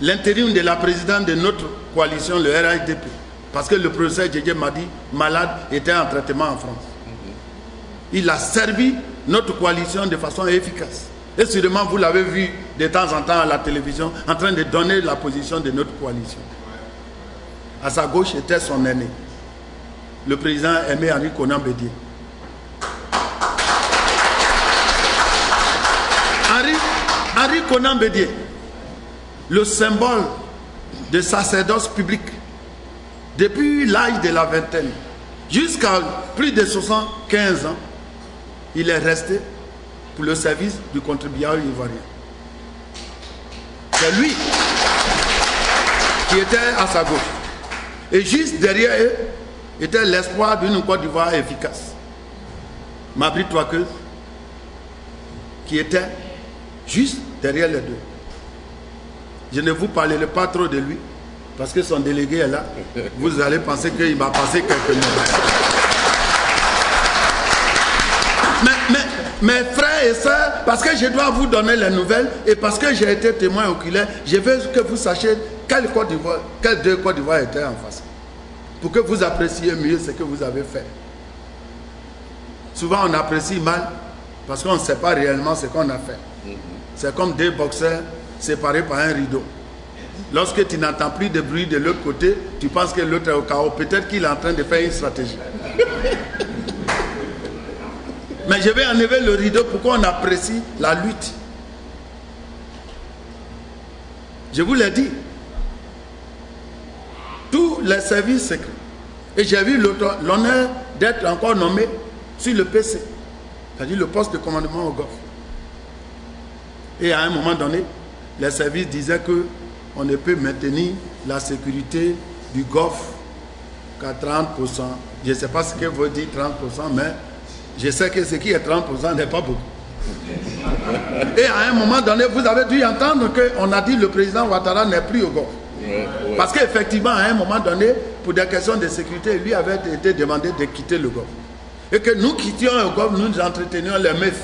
l'intérim de la présidente de notre coalition, le RHDP, parce que le professeur Djedje Madi, malade, était en traitement en France. Il a servi notre coalition de façon efficace. Et sûrement, vous l'avez vu de temps en temps à la télévision, en train de donner la position de notre coalition. À sa gauche était son aîné, le président Aimé Henri Konan Bédié. Henri Konan Bédié, le symbole de sacerdoce public, depuis l'âge de la vingtaine, jusqu'à plus de 75 ans, il est resté pour le service du contribuable ivoirien. C'est lui qui était à sa gauche. Et juste derrière eux était l'espoir d'une Côte d'Ivoire efficace. Mabri Touakeuse, qui était juste derrière les deux. Je ne vous parlerai pas trop de lui, parce que son délégué est là. Vous allez penser qu'il m'a passé quelques mots. Mes frères et sœurs, parce que je dois vous donner les nouvelles et parce que j'ai été témoin oculaire, je veux que vous sachiez quelle deux Côte d'Ivoire étaient en face. Pour que vous appréciez mieux ce que vous avez fait. Souvent on apprécie mal parce qu'on ne sait pas réellement ce qu'on a fait. C'est comme deux boxeurs séparés par un rideau. Lorsque tu n'entends plus de bruit de l'autre côté, tu penses que l'autre est au chaos. Peut-être qu'il est en train de faire une stratégie. Mais je vais enlever le rideau pour qu'on apprécie la lutte. Je vous l'ai dit. Tous les services secrets. Et j'ai eu l'honneur d'être encore nommé sur le PC. C'est-à-dire le poste de commandement au Golfe. Et à un moment donné, les services disaient qu'on ne peut maintenir la sécurité du Golfe qu'à 30%. Je ne sais pas ce que veut dire 30%, mais je sais que ce qui est 30% n'est pas beaucoup. Et à un moment donné, vous avez dû entendre qu'on a dit que le président Ouattara n'est plus au Golfe. Parce qu'effectivement, à un moment donné, pour des questions de sécurité, lui avait été demandé de quitter le Golfe. Et que nous quittions le Golfe, nous entretenions les meufs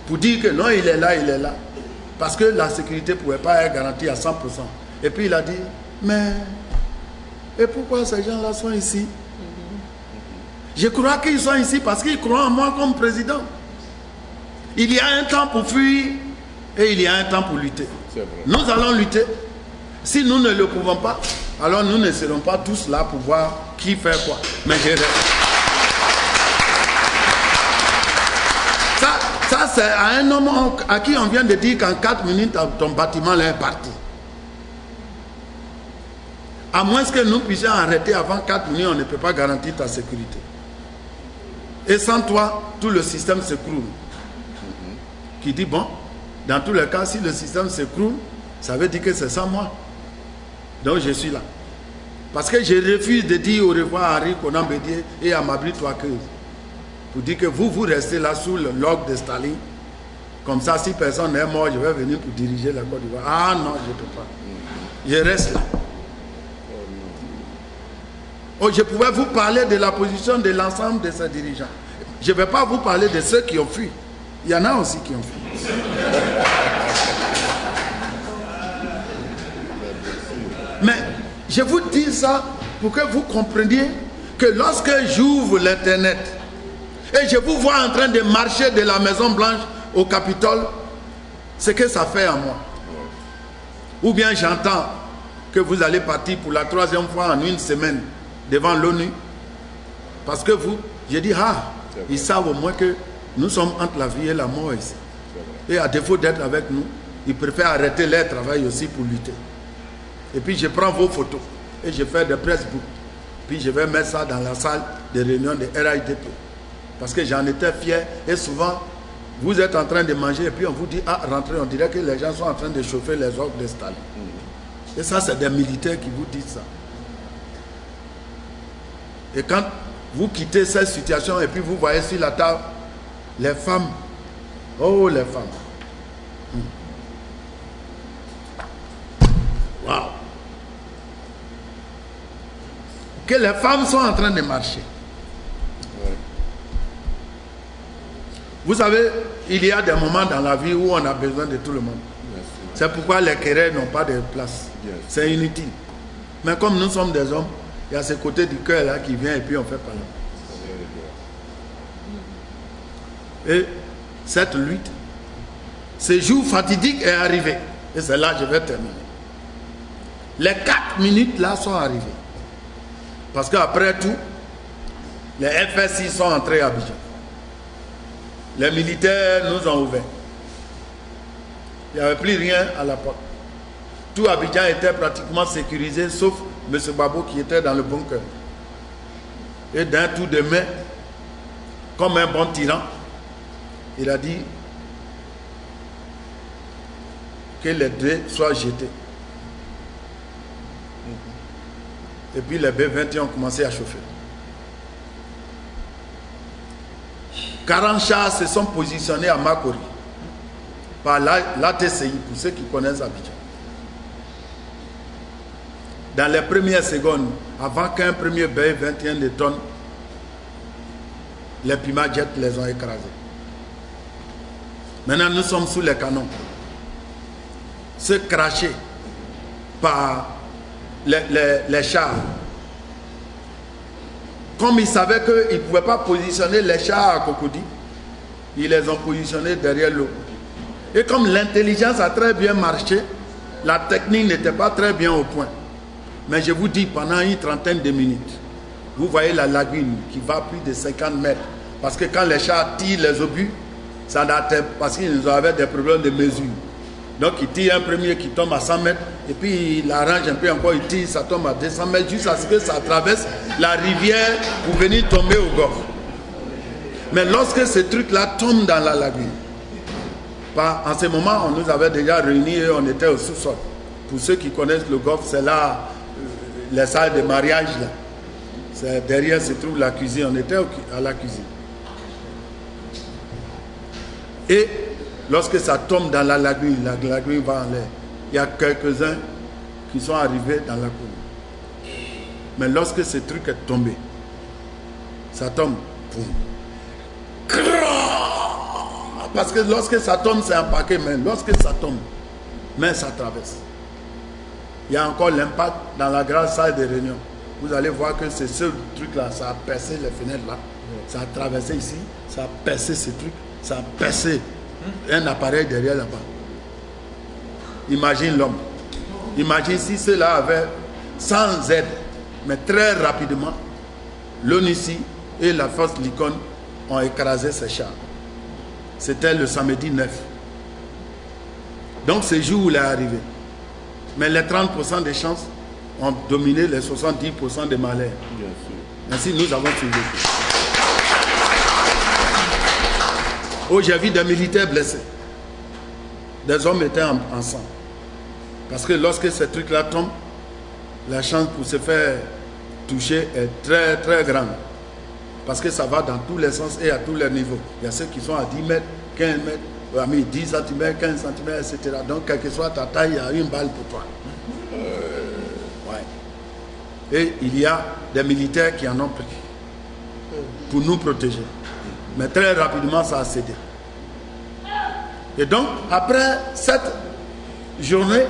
pour dire que non, il est là, il est là. Parce que la sécurité ne pouvait pas être garantie à 100%. Et puis il a dit, mais et pourquoi ces gens-là sont ici? Je crois qu'ils sont ici parce qu'ils croient en moi comme président. Il y a un temps pour fuir et il y a un temps pour lutter. Nous allons lutter. Si nous ne le pouvons pas, alors nous ne serons pas tous là pour voir qui fait quoi. Mais je reste. Ça c'est à un homme à qui on vient de dire qu'en 4 minutes, ton bâtiment là est parti. À moins que nous puissions arrêter avant 4 minutes, on ne peut pas garantir ta sécurité. Et sans toi, tout le système s'écroule. Qui dit, bon, dans tous les cas, si le système s'écroule, ça veut dire que c'est sans moi. Donc je suis là. Parce que je refuse de dire au revoir à Henri Konan Bédié et à Mabri Touakeuse. Pour dire que vous restez là sous le log de Staline. Comme ça, si personne n'est mort, je vais venir pour diriger la Côte d'Ivoire. Ah non, je ne peux pas. Je reste là. Oh, je pouvais vous parler de la position de l'ensemble de ces dirigeants. Je ne vais pas vous parler de ceux qui ont fui. Il y en a aussi qui ont fui. Mais je vous dis ça pour que vous compreniez que lorsque j'ouvre l'Internet et je vous vois en train de marcher de la Maison Blanche au Capitole, ce que ça fait à moi. Ou bien j'entends que vous allez partir pour la 3e fois en 1 semaine devant l'ONU. Parce que vous, j'ai dit, ils savent au moins que nous sommes entre la vie et la mort ici. Et à défaut d'être avec nous, ils préfèrent arrêter leur travail aussi pour lutter. Et puis je prends vos photos et je fais des pressbooks. Puis je vais mettre ça dans la salle de réunion de RIDP. Parce que j'en étais fier. Et souvent, vous êtes en train de manger et puis on vous dit, rentrez, on dirait que les gens sont en train de chauffer les ordres de Staline. Et ça, c'est des militaires qui vous disent ça. Et quand vous quittez cette situation et puis vous voyez sur la table les femmes, oh les femmes. Waouh. Que les femmes sont en train de marcher. Vous savez, il y a des moments dans la vie où on a besoin de tout le monde. C'est pourquoi les querelles n'ont pas de place. C'est inutile. Mais comme nous sommes des hommes, il y a ce côté du cœur là qui vient et puis on fait parler. Et cette lutte, ce jour fatidique est arrivé. Et c'est là que je vais terminer. Les 4 minutes là sont arrivées. Parce qu'après tout, les FSI sont entrés à Abidjan. Les militaires nous ont ouverts. Il n'y avait plus rien à la porte. Tout Abidjan était pratiquement sécurisé, sauf M. Babo qui était dans le bunker. Et d'un tour de main, comme un bon tyran, il a dit que les dés soient jetés. Et puis les B-21 ont commencé à chauffer. 40 chars se sont positionnés à Makori par l'ATCI, pour ceux qui connaissent Abidjan. Dans les premières secondes, avant qu'un premier B-21 ne tonne, les Pima Jets les ont écrasés. Maintenant, nous sommes sous les canons. Ceux crachés par les chars. Comme ils savaient qu'ils ne pouvaient pas positionner les chars à Cocody, ils les ont positionnés derrière l'eau. Et comme l'intelligence a très bien marché, la technique n'était pas très bien au point. Mais je vous dis, pendant une trentaine de minutes, vous voyez la lagune qui va plus de 50 mètres. Parce que quand les chars tirent les obus, ça date parce qu'ils avaient des problèmes de mesure. Donc il tire un premier qui tombe à 100 mètres, et puis il arrange un peu encore, il tire, ça tombe à 200 mètres, jusqu'à ce que ça traverse la rivière pour venir tomber au golfe. Mais lorsque ce truc-là tombe dans la lagune, en ce moment, on nous avait déjà réunis et on était au sous-sol. Pour ceux qui connaissent le golfe, c'est là, les salles de mariage, là. Derrière se trouve la cuisine, on était à la cuisine. Et lorsque ça tombe dans la lagune va en l'air. Il y a quelques-uns qui sont arrivés dans la cour. Mais lorsque ce truc est tombé, ça tombe. Boum. Parce que lorsque ça tombe, c'est un paquet, mais lorsque ça tombe, mais ça traverse. Il y a encore l'impact dans la grande salle de réunion. Vous allez voir que c'est ce truc-là, ça a percé les fenêtres là. Ça a traversé ici, ça a percé ce truc, ça a percé un appareil derrière là-bas. Imagine l'homme. Imagine si ceux-là avaient, sans aide, mais très rapidement, l'ONUCI et la force Likon ont écrasé ces chars. C'était le samedi 9. Donc ce jour où il est arrivé. Mais les 30% des chances ont dominé les 70% des malheurs. Ainsi, nous avons survécu. Oh, j'ai vu des militaires blessés. Des hommes étaient en sang. Parce que lorsque ce truc-là tombe, la chance pour se faire toucher est très très grande. Parce que ça va dans tous les sens et à tous les niveaux. Il y a ceux qui sont à 10 mètres, 15 mètres, 10 cm, 15 cm, etc. Donc, quelle que soit ta taille, il y a une balle pour toi. Ouais. Et il y a des militaires qui en ont pris pour nous protéger. Mais très rapidement, ça a cédé. Et donc, après cette journée,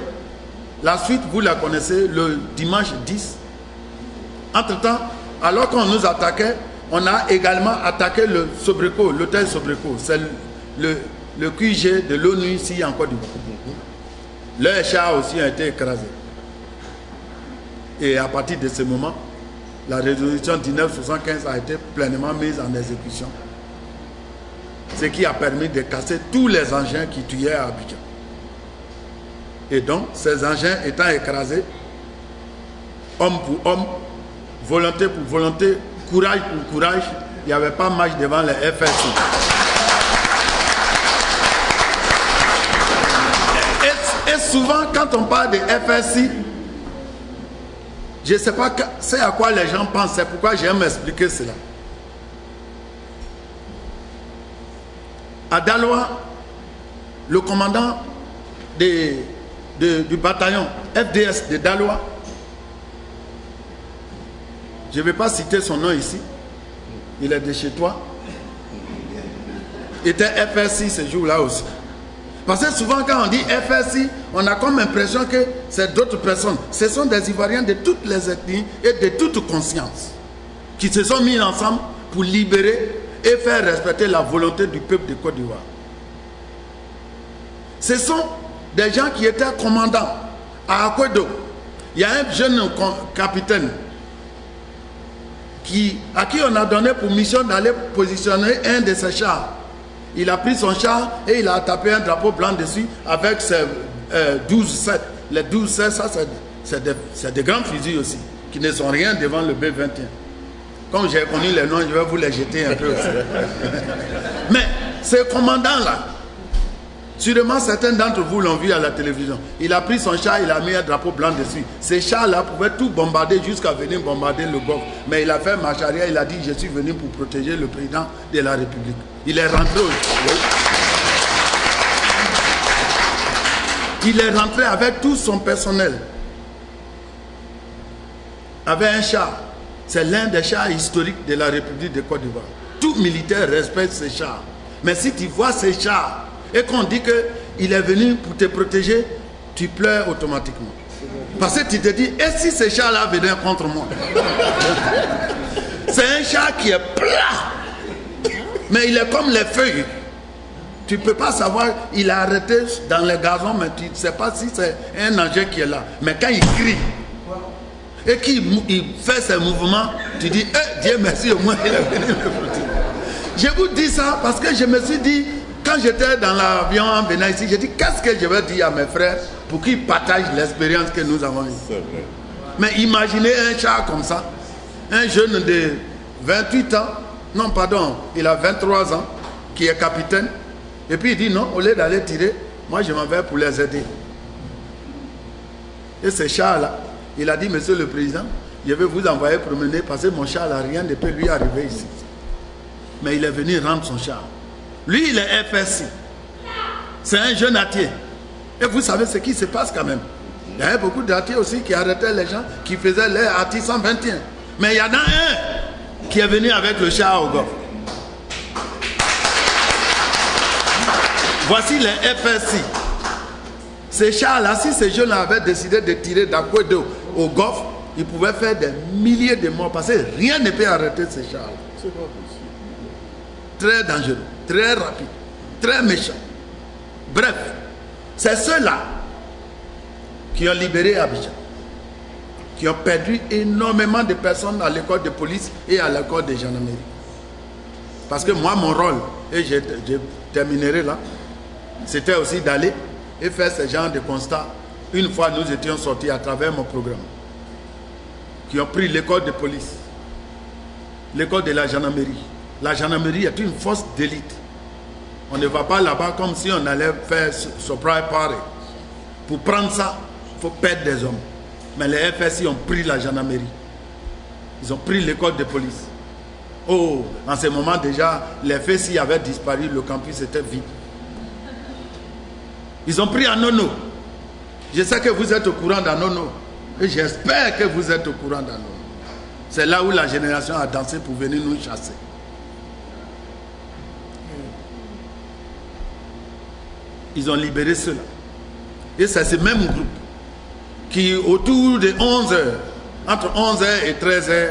la suite, vous la connaissez, le dimanche 10. Entre-temps, alors qu'on nous attaquait, on a également attaqué le Sobreko, l'hôtel Sobreko. C'est le QG de l'ONU ici en Côte d'Ivoire. Leurs chars aussi ont été écrasés. Et à partir de ce moment, la résolution 1975 a été pleinement mise en exécution. Ce qui a permis de casser tous les engins qui tuaient à Abidjan. Et donc, ces engins étant écrasés, homme pour homme, volonté pour volonté, courage pour courage, il n'y avait pas marche devant les FSI. Et souvent, quand on parle de FSI, je ne sais pas c'est à quoi les gens pensent, c'est pourquoi j'aime expliquer cela. À Daloa, le commandant du bataillon FDS de Daloa, je ne vais pas citer son nom ici, il est de chez toi, était FSI ce jour-là aussi. Parce que souvent quand on dit FSI, on a comme l'impression que c'est d'autres personnes. Ce sont des Ivoiriens de toutes les ethnies et de toute conscience qui se sont mis ensemble pour libérer et faire respecter la volonté du peuple de Côte d'Ivoire. Ce sont des gens qui étaient commandants à Akwedo. Il y a un jeune capitaine à qui on a donné pour mission d'aller positionner un de ses chars. Il a pris son char et il a tapé un drapeau blanc dessus avec ses 12-7. Les 12-7, ça c'est des grands fusils aussi, qui ne sont rien devant le B-21. Comme j'ai connu les noms, je vais vous les jeter un peu aussi. Mais ce commandant-là, sûrement certains d'entre vous l'ont vu à la télévision. Il a pris son char, il a mis un drapeau blanc dessus. Ces chars-là pouvaient tout bombarder jusqu'à venir bombarder le Golfe. Mais il a fait marche arrière, il a dit, je suis venu pour protéger le président de la République. Il est rentré Il est rentré avec tout son personnel. Avec un char. C'est l'un des chars historiques de la République de Côte d'Ivoire. Tout militaire respecte ces chars. Mais si tu vois ces chars et qu'on dit qu'il est venu pour te protéger, tu pleures automatiquement. Parce que tu te dis, et si ces chars-là venaient contre moi? C'est un char qui est plat. Mais il est comme les feuilles. Tu ne peux pas savoir, il est arrêté dans les gazons, mais tu ne sais pas si c'est un engin qui est là. Mais quand il crie, et qu'il fait ses mouvements, tu dis, eh, Dieu merci, au moins il est venu le protéger. Je vous dis ça parce que je me suis dit, quand j'étais dans l'avion en venant ici, j'ai dit, qu'est-ce que je vais dire à mes frères pour qu'ils partagent l'expérience que nous avons eue. Mais imaginez un char comme ça, un jeune de 28 ans, non pardon, il a 23 ans, qui est capitaine, et puis il dit non, au lieu d'aller tirer, moi je m'en vais pour les aider. Et ce char-là, il a dit, monsieur le président, je vais vous envoyer promener parce que mon char là, rien ne peut lui arriver ici. Mais il est venu rendre son char. Lui, il est FSI. C'est un jeune attier. Et vous savez ce qui se passe quand même. Il y avait beaucoup d'attiers aussi qui arrêtaient les gens, qui faisaient les attiers 121. Mais il y en a un qui est venu avec le char au Golfe. Voici les FSI. Ces chars-là, si ces jeunes avaient décidé de tirer d'Akwedo au Golfe, ils pouvaient faire des milliers de morts parce que rien ne peut arrêter ces chars-là. Très dangereux, très rapide, très méchant. Bref, c'est ceux-là qui ont libéré Abidjan, qui ont perdu énormément de personnes à l'école de police et à l'école de gendarmerie. Parce que moi, mon rôle, et je terminerai là, c'était aussi d'aller et faire ce genre de constat. Une fois, nous étions sortis à travers mon programme, qui ont pris l'école de police, l'école de la gendarmerie. La gendarmerie est une force d'élite. On ne va pas là-bas comme si on allait faire surprise party. Pour prendre ça, il faut perdre des hommes. Mais les FSI ont pris la gendarmerie. Ils ont pris l'école de police. Oh, en ce moment déjà, les FSI avaient disparu, le campus était vide. Ils ont pris Anono. Je sais que vous êtes au courant d'Anono. Et j'espère que vous êtes au courant d'Anono. C'est là où la génération a dansé pour venir nous chasser. Ils ont libéré ceux-là. Et c'est ce même groupe qui, autour de 11h, entre 11h et 13h,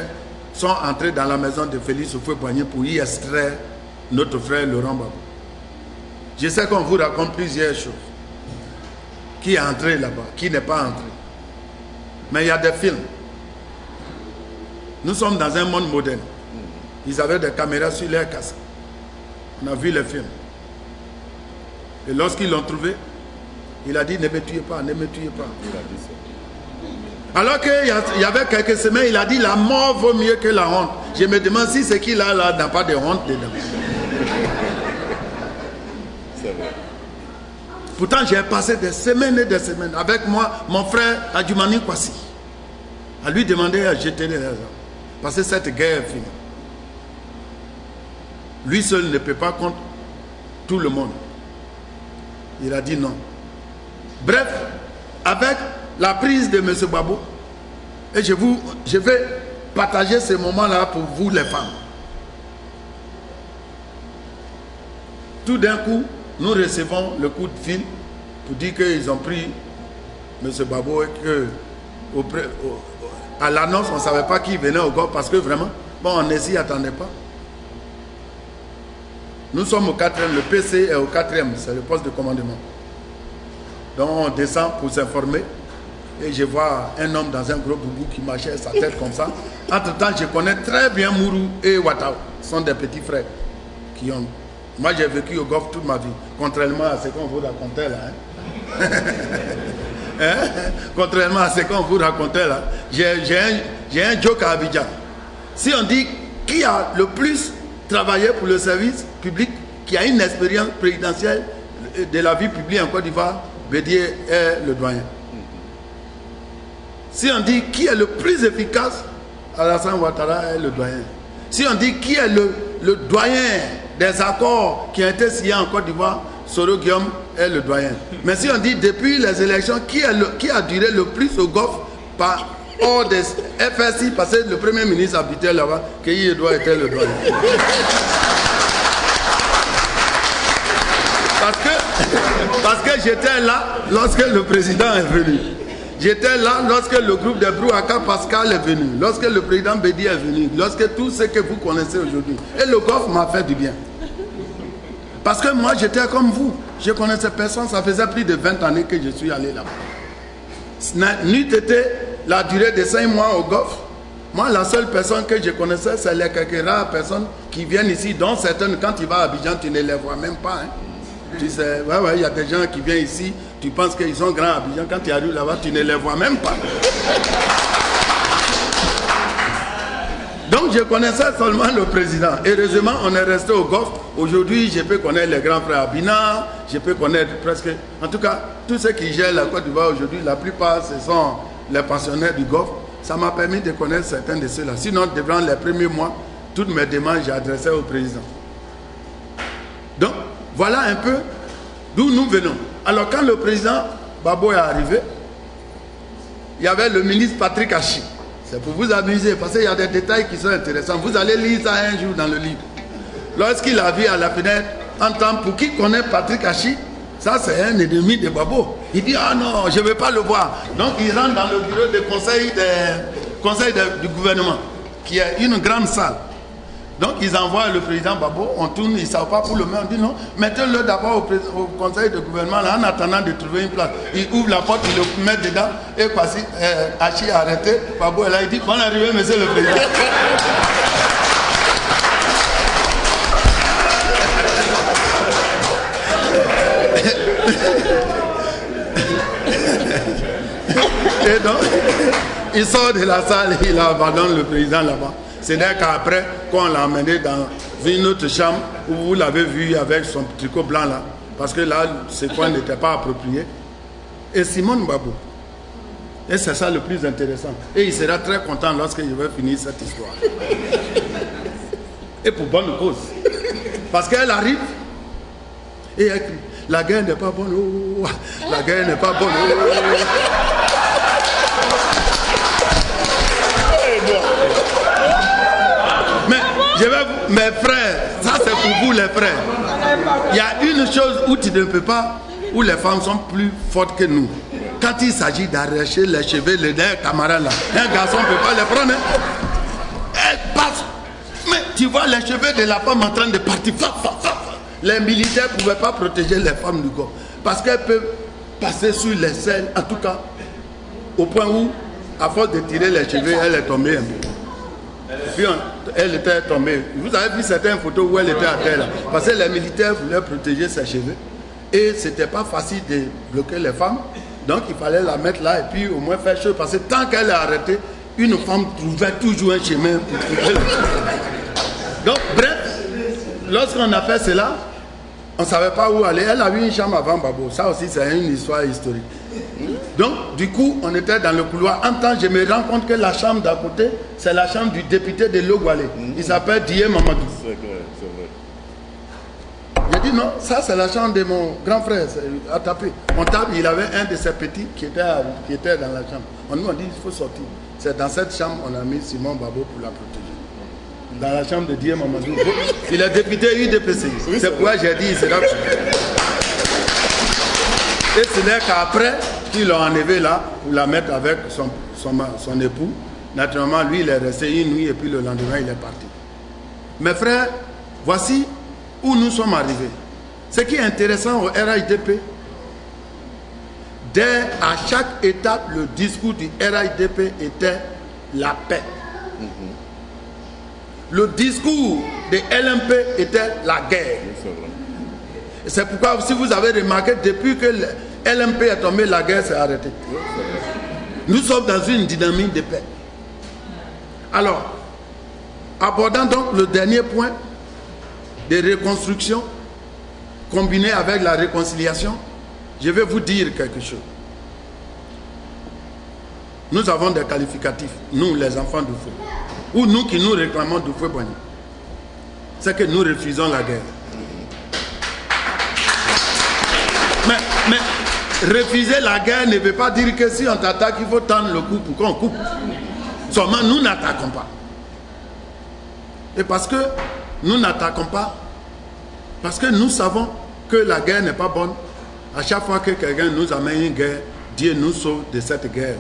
sont entrés dans la maison de Félix Houphouët-Boigny pour y extraire notre frère Laurent Gbagbo. Je sais qu'on vous raconte plusieurs choses. Qui est entré là-bas, qui n'est pas entré. Mais il y a des films. Nous sommes dans un monde moderne. Ils avaient des caméras sur leur casque. On a vu les films. Et lorsqu'ils l'ont trouvé, il a dit ne me tuez pas, ne me tuez pas. Il a dit ça. Alors qu'il y avait quelques semaines, il a dit la mort vaut mieux que la honte. Je me demande si ce qu'il a là n'a pas de honte dedans. C'est vrai. Pourtant, j'ai passé des semaines et des semaines avec moi, mon frère Adjumani Kwasi, à lui demander à jeter les armes. Parce que cette guerre est finie. Lui seul ne peut pas contre tout le monde. Il a dit non. Bref, avec la prise de M. Babo, et je vais partager ce moment-là pour vous les femmes. Tout d'un coup, nous recevons le coup de fil pour dire qu'ils ont pris M. Babo et que à l'annonce, on ne savait pas qui venait au golf parce que vraiment, bon, on ne s'y attendait pas. Nous sommes au 4e, le PC est au 4e, c'est le poste de commandement. Donc on descend pour s'informer et je vois un homme dans un gros boubou qui marchait sa tête comme ça. Entre-temps, je connais très bien Mourou et Watao, ce sont des petits frères qui ont... Moi j'ai vécu au golf toute ma vie, contrairement à ce qu'on vous racontait là. Hein? Hein? Contrairement à ce qu'on vous racontait là. J'ai un joke à Abidjan. Si on dit qui a le plus travaillé pour le service public, qui a une expérience présidentielle de la vie publique en Côte d'Ivoire, Bédier est le doyen. Si on dit qui est le plus efficace, Alassane Ouattara est le doyen. Si on dit qui est le doyen des accords qui ont été signés en Côte d'Ivoire, Soro Guillaume est le doyen. Mais si on dit depuis les élections, qui a duré le plus au golf par hors des FSI, parce que le premier ministre habitait là-bas, qu'il doit être le doyen. Parce que j'étais là lorsque le président est venu. J'étais là lorsque le groupe de Brouaka Pascal est venu. Lorsque le président Bédi est venu. Lorsque tout ce que vous connaissez aujourd'hui. Et le golf m'a fait du bien. Parce que moi j'étais comme vous. Je connaissais personne. Ça faisait plus de 20 années que je suis allé là-bas. N'eût été la durée de 5 mois au golf. Moi la seule personne que je connaissais, c'est les quelques rares personnes qui viennent ici. Dont certaines, quand tu vas à Abidjan, tu ne les vois même pas. Hein. Tu sais, ouais, il y a des gens qui viennent ici, tu penses qu'ils sont grands à Abidjan, quand tu arrives là-bas, tu ne les vois même pas. Donc je connaissais seulement le président. Heureusement, on est resté au golf. Aujourd'hui, je peux connaître les grands frères Abina, je peux connaître presque... En tout cas, tous ceux qui gèrent la Côte d'Ivoire aujourd'hui, la plupart, ce sont les pensionnaires du golf. Ça m'a permis de connaître certains de ceux-là. Sinon, durant les premiers mois, toutes mes demandes, j'ai adressé au président. Donc, voilà un peu d'où nous venons. Alors quand le président Babo est arrivé, il y avait le ministre Patrick Hachi. C'est pour vous amuser, parce qu'il y a des détails qui sont intéressants. Vous allez lire ça un jour dans le livre. Lorsqu'il a vu à la fenêtre, entend pour qui connaît Patrick Hachi, ça c'est un ennemi de Babo. Il dit, ah non, je ne veux pas le voir. Donc il rentre dans le bureau de conseil du gouvernement, qui est une grande salle. Donc ils envoient le président Babo, on tourne, ils ne savent pas pour le mettre, on dit non, mettez-le d'abord au conseil de gouvernement là, en attendant de trouver une place. Il ouvre la porte, il le met dedans, et Kwasi Hachi a arrêté, Babo est là, il dit, bon arrivé monsieur le président. Et donc, il sort de la salle, il abandonne le président là-bas. C'est-à-dire qu'après, quand on l'a emmené dans une autre chambre, où vous l'avez vu avec son tricot blanc là, parce que là, ce coin n'était pas approprié. Et Simone Babo. Et c'est ça le plus intéressant. Et il sera très content lorsque je vais finir cette histoire. Et pour bonne cause. Parce qu'elle arrive et elle crie, la guerre n'est pas bonne, oh, la guerre n'est pas bonne. Oh. Mais je vais vous, mes frères, ça c'est pour vous les frères. Il y a une chose où tu ne peux pas, où les femmes sont plus fortes que nous. Quand il s'agit d'arracher les cheveux, les derniers camarades là, un garçon ne peut pas les prendre. Elle passe. Mais tu vois les cheveux de la femme en train de partir. Les militaires ne pouvaient pas protéger les femmes du corps. Parce qu'elles peuvent passer sur les selles, en tout cas, au point où, à force de tirer les cheveux, elle est tombée un peu. Puis elle était tombée. Vous avez vu certaines photos où elle était à terre là. Parce que les militaires voulaient protéger ses cheveux. Et c'était pas facile de bloquer les femmes. Donc il fallait la mettre là et puis au moins faire chaud. Parce que tant qu'elle est arrêtée, une femme trouvait toujours un chemin pour trouver. Donc bref, lorsqu'on a fait cela, on ne savait pas où aller. Elle a eu une chambre avant Babo. Ça aussi c'est une histoire historique. Donc, du coup, on était dans le couloir. En temps, je me rends compte que la chambre d'à côté, c'est la chambre du député de Logwale. Il s'appelle Dié Mamadou. C'est vrai, c'est vrai. J'ai dit non, ça c'est la chambre de mon grand frère. À taper. On tape, il avait un de ses petits qui était dans la chambre. On nous a dit il faut sortir. C'est dans cette chambre qu'on a mis Simon Babo pour la protéger. Dans la chambre de Dié Mamadou. Il est député UDPC. C'est pourquoi j'ai dit il sera. Et ce n'est qu'après qu'ils l'ont enlevé là pour la mettre avec son époux. Naturellement, lui, il est resté une nuit et puis le lendemain, il est parti. Mes frères, voici où nous sommes arrivés. Ce qui est intéressant au RHDP, à chaque étape, le discours du RHDP était la paix. Le discours de LMP était la guerre. C'est pourquoi, si vous avez remarqué, depuis que LMP est tombé, la guerre s'est arrêtée. Nous sommes dans une dynamique de paix. Alors, abordant donc le dernier point de reconstruction, combiné avec la réconciliation, je vais vous dire quelque chose. Nous avons des qualificatifs, nous les enfants du feu, ou nous qui nous réclamons du feu Boigny. C'est que nous refusons la guerre. Mais refuser la guerre ne veut pas dire que si on t'attaque, il faut tendre le coup pour qu'on coupe. Seulement, nous n'attaquons pas. Et parce que nous n'attaquons pas, parce que nous savons que la guerre n'est pas bonne, à chaque fois que quelqu'un nous amène une guerre, Dieu nous sauve de cette guerre.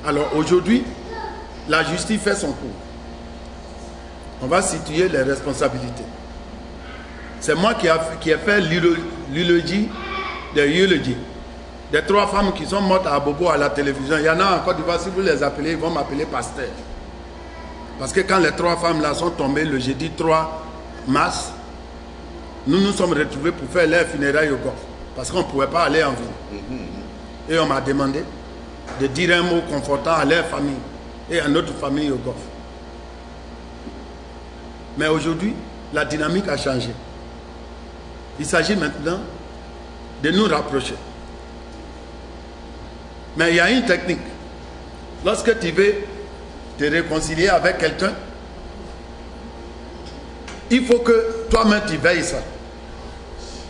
Alors aujourd'hui, la justice fait son cours. On va situer les responsabilités. C'est moi qui ai fait l'eulogie des 3 femmes qui sont mortes à Bobo à la télévision. Il y en a en Côte d'Ivoire, si vous les appelez, ils vont m'appeler pasteur. Parce que quand les 3 femmes là sont tombées le jeudi 3 mars, nous nous sommes retrouvés pour faire leur funérailles au Golfe. Parce qu'on ne pouvait pas aller en ville. Et on m'a demandé de dire un mot confortant à leur famille et à notre famille au Golfe. Mais aujourd'hui, la dynamique a changé. Il s'agit maintenant de nous rapprocher. Mais il y a une technique. Lorsque tu veux te réconcilier avec quelqu'un, il faut que toi-même tu veilles ça.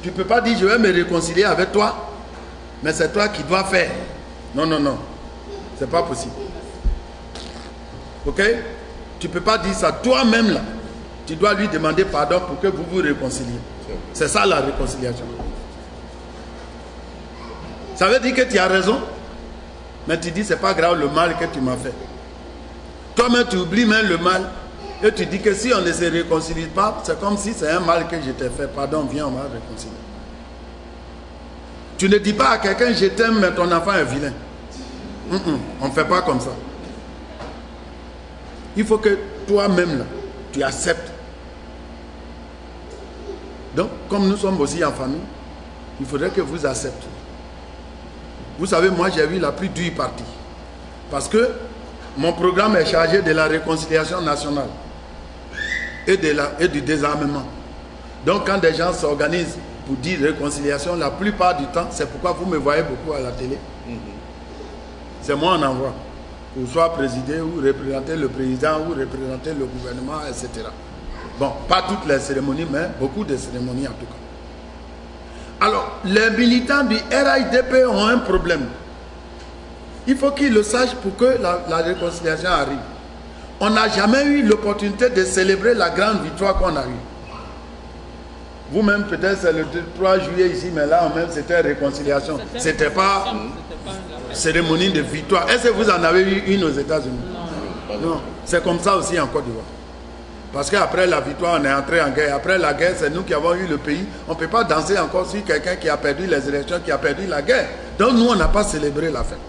Tu ne peux pas dire je vais me réconcilier avec toi, mais c'est toi qui dois faire. Non, non, non. Ce n'est pas possible. Ok? Tu ne peux pas dire ça toi-même là. Tu dois lui demander pardon pour que vous vous réconciliez. C'est ça la réconciliation. Ça veut dire que tu as raison, mais tu dis c'est pas grave le mal que tu m'as fait. Toi-même tu oublies même le mal et tu dis que si on ne se réconcilie pas, c'est comme si c'est un mal que je t'ai fait. Pardon, viens, on va réconcilier. Tu ne dis pas à quelqu'un je t'aime mais ton enfant est vilain. On ne fait pas comme ça. Il faut que toi-même là, tu acceptes. Donc, comme nous sommes aussi en famille, il faudrait que vous acceptiez. Vous savez, moi j'ai eu la plus dure partie. Parce que mon programme est chargé de la réconciliation nationale et du désarmement. Donc quand des gens s'organisent pour dire réconciliation, la plupart du temps, c'est pourquoi vous me voyez beaucoup à la télé. C'est moi en envoie. Pour soit présider ou représenter le président ou représenter le gouvernement, etc. Bon, pas toutes les cérémonies, mais beaucoup de cérémonies en tout cas. Alors, les militants du RHDP ont un problème. Il faut qu'ils le sachent pour que la réconciliation arrive. On n'a jamais eu l'opportunité de célébrer la grande victoire qu'on a eue. Vous-même, peut-être c'est le 3 juillet ici, mais là, même c'était réconciliation. C'était pas cérémonie de victoire. Est-ce que vous en avez eu une aux États-Unis? Non. C'est comme ça aussi en Côte d'Ivoire. Parce qu'après la victoire, on est entré en guerre. Après la guerre, c'est nous qui avons eu le pays. On ne peut pas danser encore sur quelqu'un qui a perdu les élections, qui a perdu la guerre. Donc nous, on n'a pas célébré la fête.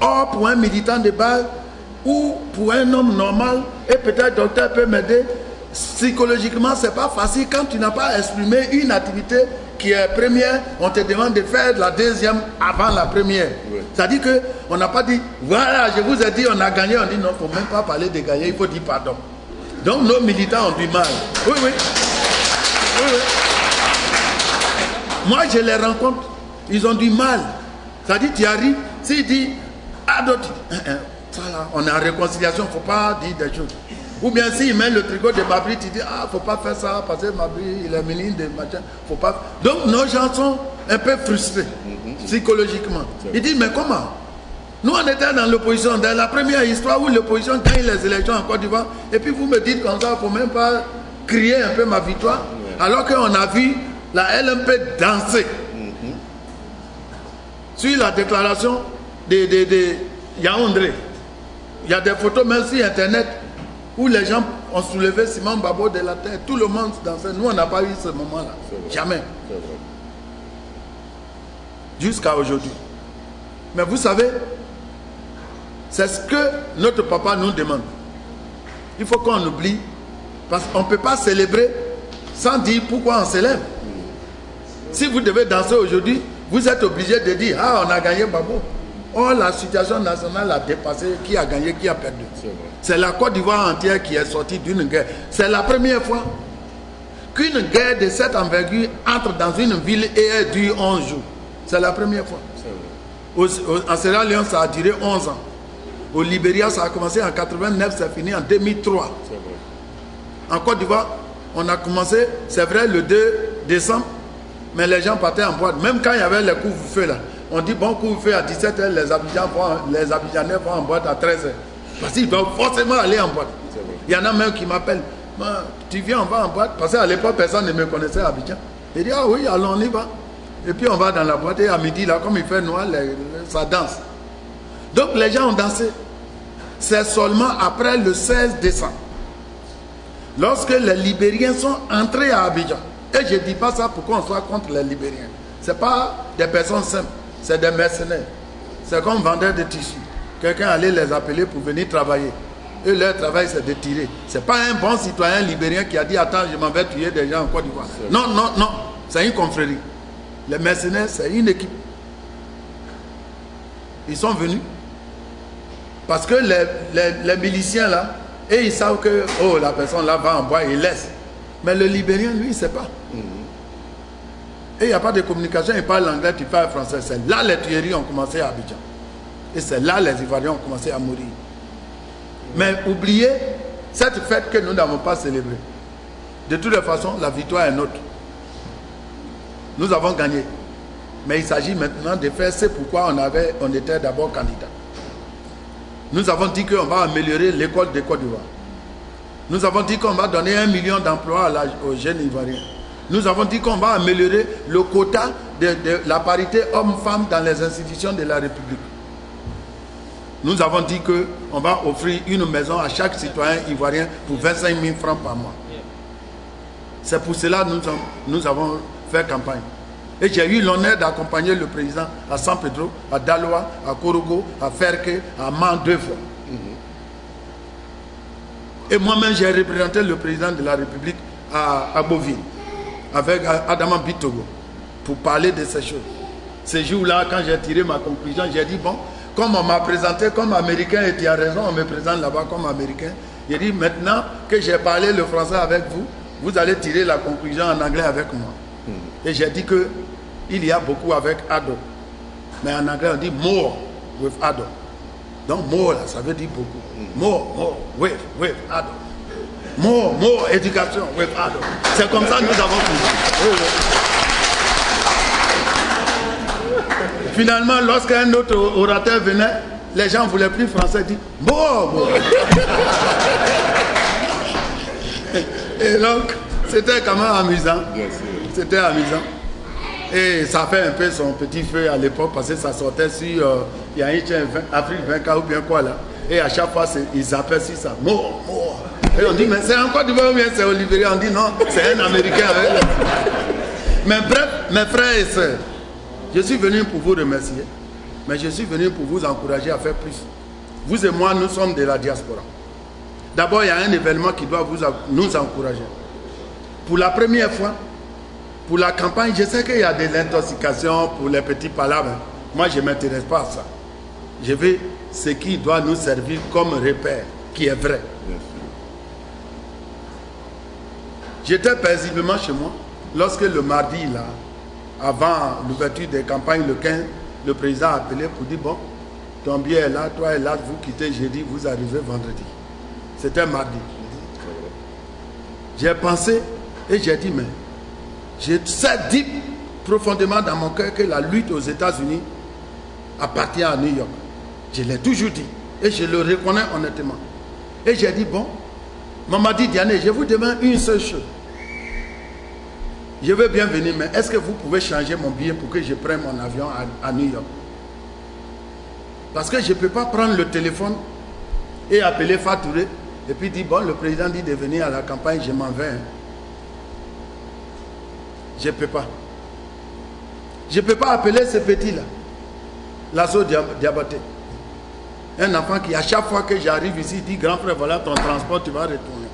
Or, pour un militant de base, Ou pour un homme normal, et peut-être le docteur peut m'aider, psychologiquement, c'est pas facile quand tu n'as pas exprimé une activité qui est première, on te demande de faire la deuxième avant la première. Oui. C'est-à-dire qu'on n'a pas dit, voilà, je vous ai dit, on a gagné. On dit, non, il ne faut même pas parler de gagner, il faut dire pardon. Donc nos militants ont du mal. Oui, oui. Oui, oui. Moi, je les rencontre, ils ont du mal. C'est-à-dire, tu arrives, s'il dit, ah, d'autres, ça là, on est en réconciliation, il ne faut pas dire des choses. Ou bien s'il met le tricot de Mabri, tu dis, ah, il ne faut pas faire ça, parce que Mabri, il est ministre de machin, faut pas. Donc nos gens sont un peu frustrés, psychologiquement. Ils disent, mais comment? Nous, on était dans l'opposition, dans la première histoire où l'opposition gagne les élections en Côte d'Ivoire, et puis vous me dites comme ça, il ne faut même pas crier un peu ma victoire, alors qu'on a vu la LMP danser. Sur la déclaration de Yaoundé, il y a des photos même sur Internet où les gens ont soulevé Simon Babo de la terre, tout le monde dansait. Nous, on n'a pas eu ce moment-là. Jamais. Jusqu'à aujourd'hui. Mais vous savez, c'est ce que notre papa nous demande. Il faut qu'on oublie, parce qu'on ne peut pas célébrer sans dire pourquoi on célèbre. Si vous devez danser aujourd'hui, vous êtes obligé de dire, ah, on a gagné Babo. Or, la situation nationale a dépassé qui a gagné, qui a perdu. C'est la Côte d'Ivoire entière qui est sortie d'une guerre. C'est la première fois qu'une guerre de cette envergure entre dans une ville et elle dure 11 jours. C'est la première fois. En Sierra Leone, ça a duré 11 ans. Au Libéria, ça a commencé en 89, c'est fini en 2003. En Côte d'Ivoire, on a commencé, c'est vrai, le 2 décembre, mais les gens partaient en boîte. Même quand il y avait les couvre-feu là, on dit bon couvre-feu à 17h, les Abidjanais vont en boîte à 13h. Parce qu'ils doivent forcément aller en boîte. Il y en a même qui m'appellent, tu viens, on va en boîte. Parce qu'à l'époque, personne ne me connaissait à Abidjan. Il dit, ah oui, allons, on y va. Et puis on va dans la boîte et à midi, là, comme il fait noir, ça danse. Donc les gens ont dansé. C'est seulement après le 16 décembre, lorsque les Libériens sont entrés à Abidjan. Et je ne dis pas ça pour qu'on soit contre les Libériens. Ce n'est pas des personnes simples, c'est des mercenaires. C'est comme vendeurs de tissus. Quelqu'un allait les appeler pour venir travailler. Et leur travail, c'est de tirer. Ce n'est pas un bon citoyen libérien qui a dit, attends, je m'en vais tuer des gens en Côte d'Ivoire. Non, non, non. C'est une confrérie. Les mercenaires, c'est une équipe. Ils sont venus. Parce que les miliciens là, et ils savent que, oh, la personne là va en bois, il laisse. Mais le Libérien, lui, il ne sait pas. Et il n'y a pas de communication, il parle l'anglais, tu parles français. C'est là les tueries ont commencé à Abidjan. Et c'est là les Ivoiriens ont commencé à mourir. Mais oubliez cette fête que nous n'avons pas célébrée. De toutes les façons, la victoire est nôtre. Nous avons gagné. Mais il s'agit maintenant de faire ce pourquoi on était d'abord candidat. Nous avons dit qu'on va améliorer l'école de Côte d'Ivoire. Nous avons dit qu'on va donner 1 million d'emplois aux jeunes Ivoiriens. Nous avons dit qu'on va améliorer le quota de la parité homme-femme dans les institutions de la République. Nous avons dit qu'on va offrir une maison à chaque citoyen ivoirien pour 25 000 francs par mois. C'est pour cela que nous avons fait campagne. Et j'ai eu l'honneur d'accompagner le président à San Pedro, à Daloa, à Korogo, à Ferke, à Man 2 fois. Et moi-même, j'ai représenté le président de la République à Boville, avec Adama Bitogo, pour parler de ces choses. Ce jour-là, quand j'ai tiré ma conclusion, j'ai dit, bon, comme on m'a présenté comme Américain, et tu as raison, on me présente là-bas comme Américain, j'ai dit, maintenant que j'ai parlé le français avec vous, vous allez tirer la conclusion en anglais avec moi. Et j'ai dit qu'il y a beaucoup avec Ado. Mais en anglais, on dit more with Ado. Donc, more, là, ça veut dire beaucoup. More with Ado. More éducation with Ado. C'est comme ça que nous avons compris. Finalement, lorsqu'un autre orateur venait, les gens ne voulaient plus français, ils disent more. Et donc, c'était quand même amusant. C'était amusant. Et ça fait un peu son petit feu à l'époque parce que ça sortait sur il y a Afrique 24 ou bien quoi là. Et à chaque fois, ils appellent sur ça. More. Et on dit, mais c'est encore du bon bien, c'est Olivier. On dit non, c'est un Américain avec lui. Mais bref, mes frères et sœurs, je suis venu pour vous remercier, mais je suis venu pour vous encourager à faire plus. Vous et moi, nous sommes de la diaspora. D'abord, il y a un événement qui doit nous encourager. Pour la première fois, pour la campagne, je sais qu'il y a des intoxications pour les petits palabres. Moi, je ne m'intéresse pas à ça. Je veux ce qui doit nous servir comme repère, qui est vrai. J'étais paisiblement chez moi lorsque le mardi, là, avant l'ouverture des campagnes, le 15, le président a appelé pour dire, bon, ton billet est là, toi et là, vous quittez jeudi, vous arrivez vendredi. C'était mardi. J'ai pensé et j'ai dit, mais je sais dit profondément dans mon cœur que la lutte aux États-Unis appartient à New York. Je l'ai toujours dit et je le reconnais honnêtement. Et j'ai dit, bon, maman dit, Diane, je vous demande une seule chose. Je veux bien venir, mais est-ce que vous pouvez changer mon billet pour que je prenne mon avion à New York? Parce que je ne peux pas prendre le téléphone et appeler Fatouré et puis dire, bon, le président dit de venir à la campagne, je m'en vais. Je ne peux pas. Je ne peux pas appeler ce petit-là, Lasso Diabaté. Un enfant qui, à chaque fois que j'arrive ici, dit, grand frère, voilà ton transport, tu vas retourner.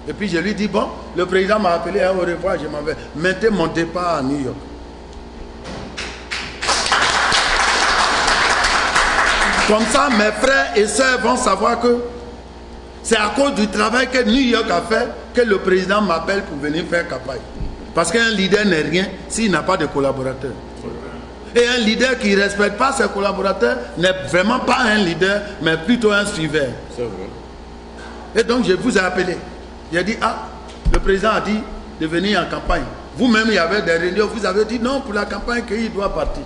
Et puis je lui dis, bon, le président m'a appelé, au revoir, je m'en vais. Mettez mon départ à New York. Comme ça, mes frères et sœurs vont savoir que c'est à cause du travail que New York a fait que le président m'appelle pour venir faire campagne. Parce qu'un leader n'est rien s'il n'a pas de collaborateurs. Et un leader qui ne respecte pas ses collaborateurs n'est vraiment pas un leader, mais plutôt un suiveur. C'est vrai. Et donc je vous ai appelé. J'ai dit, ah, le président a dit de venir en campagne. Vous-même, il y avait des réunions, vous avez dit non, pour la campagne, qu'il doit partir.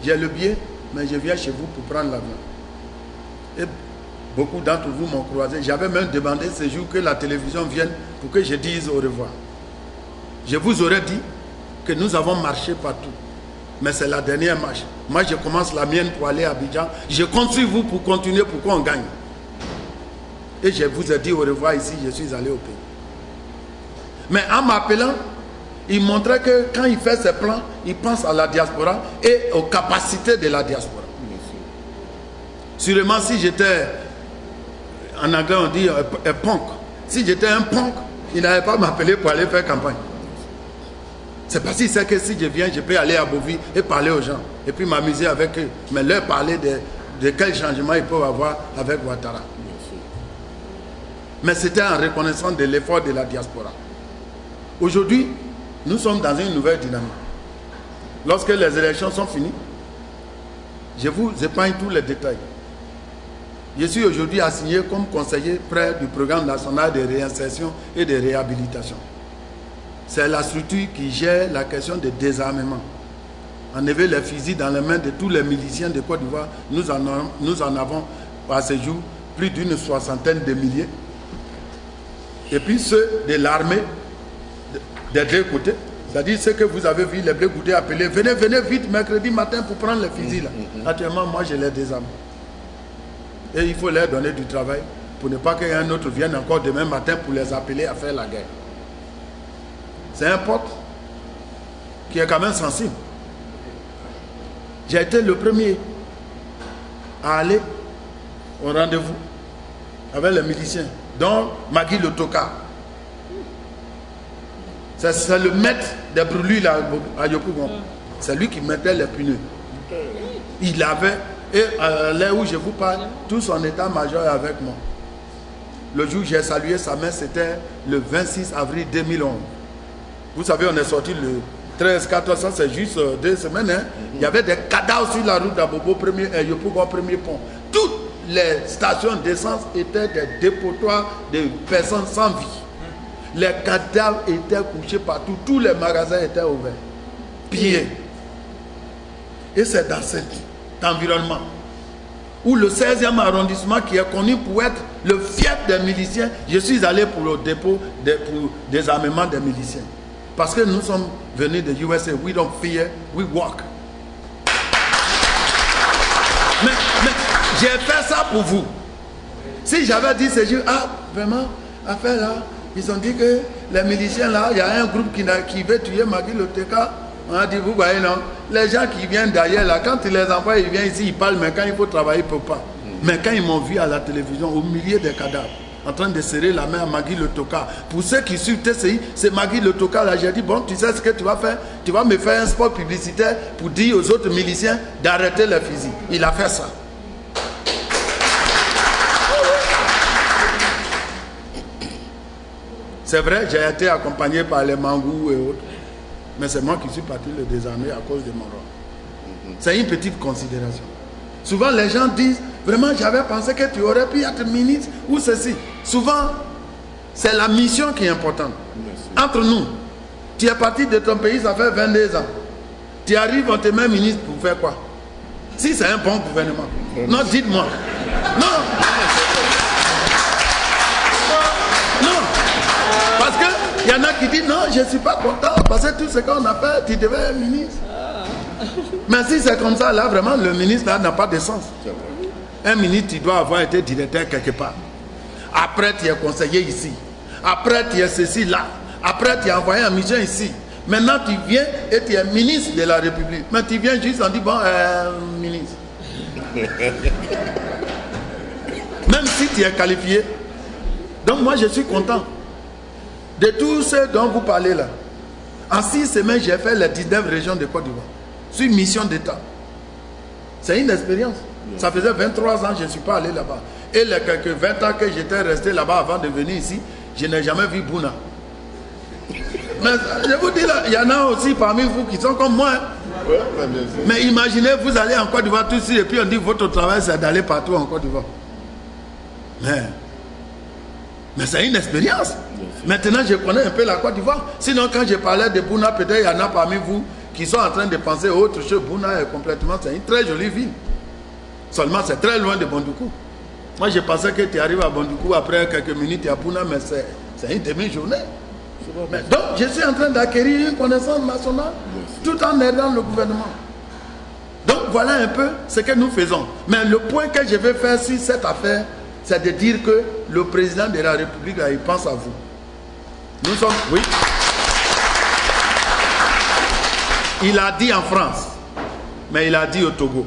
J'ai le billet, mais je viens chez vous pour prendre l'avion. Et beaucoup d'entre vous m'ont croisé. J'avais même demandé ce jour que la télévision vienne pour que je dise au revoir. Je vous aurais dit que nous avons marché partout. Mais c'est la dernière marche. Moi, je commence la mienne pour aller à Abidjan. Je compte sur vous pour continuer, pour qu'on gagne. Et je vous ai dit au revoir ici, je suis allé au pays. Mais en m'appelant, il montrait que quand il fait ses plans, il pense à la diaspora et aux capacités de la diaspora. Sûrement, si j'étais, en anglais on dit un punk, si j'étais un punk, il n'allait pas m'appeler pour aller faire campagne. C'est parce qu'il sait que si je viens, je peux aller à Bovie et parler aux gens, et puis m'amuser avec eux, mais leur parler de quel changement ils peuvent avoir avec Ouattara. Mais c'était en reconnaissance de l'effort de la diaspora. Aujourd'hui, nous sommes dans une nouvelle dynamique. Lorsque les élections sont finies, je vous épargne tous les détails. Je suis aujourd'hui assigné comme conseiller près du programme national de réinsertion et de réhabilitation. C'est la structure qui gère la question de désarmement. Enlever les fusils dans les mains de tous les miliciens de Côte d'Ivoire, nous en avons à ce jour plus d'une soixantaine de milliers. Et puis ceux de l'armée des deux côtés, c'est-à-dire ceux que vous avez vu, les bleus goûtés appelés, venez vite mercredi matin pour prendre les fusils là. Actuellement, moi je les désarme. Et il faut leur donner du travail pour ne pas qu'un autre vienne encore demain matin pour les appeler à faire la guerre. C'est un pote qui est quand même sensible. J'ai été le premier à aller au rendez-vous avec les miliciens, dont Magui le Toka. C'est le maître des brûlures là, à Yopougon. C'est lui qui mettait les pneus. Il avait, et à l'heure où je vous parle, tout son état-major est avec moi. Le jour où j'ai salué sa mère, c'était le 26 avril 2011. Vous savez, on est sorti le 13, 14, ça c'est juste 2 semaines. Hein. Il y avait des cadavres sur la route d'Abobo, Yopougon, premier pont. Toutes les stations d'essence étaient des dépotoirs de personnes sans vie. Les cadavres étaient couchés partout, tous les magasins étaient ouverts, pillés. Et c'est dans cet environnement où le 16e arrondissement, qui est connu pour être le fief des miliciens, je suis allé pour le dépôt pour désarmement des miliciens. Parce que nous sommes venus de USA, we don't fear, we walk. Mais j'ai fait ça pour vous. Si j'avais dit ce jour, ah, vraiment, affaire là, ils ont dit que les miliciens là, il y a un groupe qui veut tuer Magui le Teka. On a dit, vous voyez non, les gens qui viennent d'ailleurs là, quand ils les envoient, ils viennent ici, ils parlent, mais quand il faut travailler, ils ne peuvent pas. Mais quand ils m'ont vu à la télévision, au milieu des cadavres, en train de serrer la main à Magui Le Toka, pour ceux qui suivent TCI, c'est Magui Le Toka là, j'ai dit, bon, tu sais ce que tu vas faire? Tu vas me faire un spot publicitaire pour dire aux autres miliciens d'arrêter les fusils. Il a fait ça. C'est vrai, j'ai été accompagné par les Mangou et autres, mais c'est moi qui suis parti le désarmer à cause de mon rôle. C'est une petite considération. Souvent les gens disent, vraiment j'avais pensé que tu aurais pu être ministre ou ceci. Souvent, c'est la mission qui est importante. Entre nous, tu es parti de ton pays, ça fait 22 ans. Tu arrives, on te met ministre pour faire quoi? Si c'est un bon gouvernement. Non, dites-moi. Non. Non. Parce qu'il y en a qui disent, non, je ne suis pas content, parce que tout ce qu'on a fait, tu devais être ministre. Mais si c'est comme ça, là, vraiment, le ministre là n'a pas de sens. Un ministre, tu dois avoir été directeur quelque part. Après, tu es conseiller ici. Après, tu es ceci là. Après, tu es envoyé en mission ici. Maintenant, tu viens et tu es ministre de la République. Mais tu viens juste en disant, bon, ministre. Même si tu es qualifié. Donc, moi, je suis content. De tous ceux dont vous parlez là. En 6 semaines, j'ai fait les 19 régions de Côte d'Ivoire. Sur mission d'État. C'est une expérience. Ça faisait 23 ans que je ne suis pas allé là-bas. Et les quelques 20 ans que j'étais resté là-bas avant de venir ici, je n'ai jamais vu Bouna. Mais je vous dis là, il y en a aussi parmi vous qui sont comme moi. Hein. Mais imaginez, vous allez en Côte d'Ivoire tout de suite et puis on dit votre travail c'est d'aller partout en Côte d'Ivoire. Mais c'est une expérience. Maintenant je connais un peu la Côte d'Ivoire. Sinon quand je parlais de Bouna, peut-être il y en a parmi vous qui sont en train de penser autre chose. Bouna est complètement, c'est une très jolie ville. Seulement c'est très loin de Bondoukou. Moi je pensais que tu arrives à Bondoukou après quelques minutes à Bouna, mais c'est une demi-journée. Donc je suis en train d'acquérir une connaissance nationale tout en aidant le gouvernement. Donc voilà un peu ce que nous faisons. Mais le point que je vais faire sur cette affaire, c'est de dire que le président de la République, là, il pense à vous. Nous sommes... Oui. Il a dit en France, mais il a dit au Togo.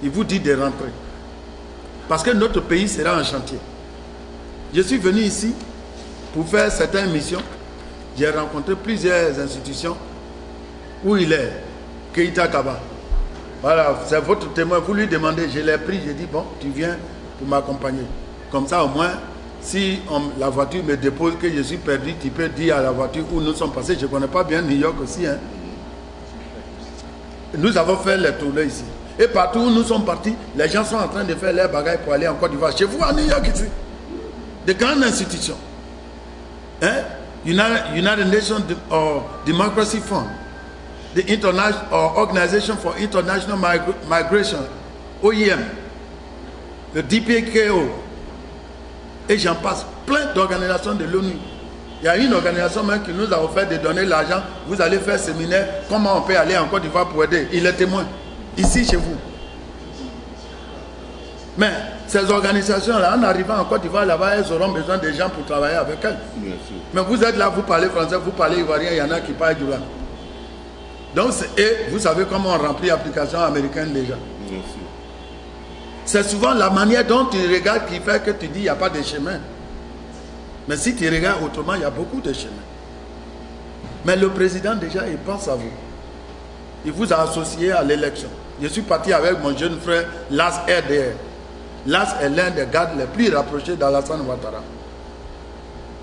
Il vous dit de rentrer. Parce que notre pays sera en chantier. Je suis venu ici pour faire certaines missions. J'ai rencontré plusieurs institutions où il est. Keïta Kaba. Voilà, c'est votre témoin. Vous lui demandez, je l'ai pris, j'ai dit, bon, tu viens pour m'accompagner. Comme ça, au moins, si la voiture me dépose, que je suis perdu, tu peux dire à la voiture où nous sommes passés. Je ne connais pas bien New York aussi. Hein. Nous avons fait les tournées ici. Et partout où nous sommes partis, les gens sont en train de faire leurs bagages pour aller en Côte d'Ivoire. Chez vous, à New York, ici. De grandes institutions. Hein? United Nations Democracy Fund, the Organization for International Migration, OIM, le DPKO, et j'en passe, plein d'organisations de l'ONU. Il y a une organisation même qui nous a offert de donner l'argent. Vous allez faire séminaire, comment on peut aller en Côte d'Ivoire pour aider. Il est témoin, ici chez vous. Mais ces organisations-là, en arrivant en Côte d'Ivoire, là-bas, elles auront besoin de gens pour travailler avec elles. Bien sûr. Mais vous êtes là, vous parlez français, vous parlez ivoirien, il y en a qui parlent du rang. Donc, et vous savez comment on remplit l'application américaine déjà. Bien sûr. C'est souvent la manière dont tu regardes qui fait que tu dis qu'il n'y a pas de chemin. Mais si tu regardes autrement, il y a beaucoup de chemins. Mais le président déjà, il pense à vous. Il vous a associé à l'élection. Je suis parti avec mon jeune frère, Las RDR. Las est l'un des gardes les plus rapprochés d'Alassane Ouattara.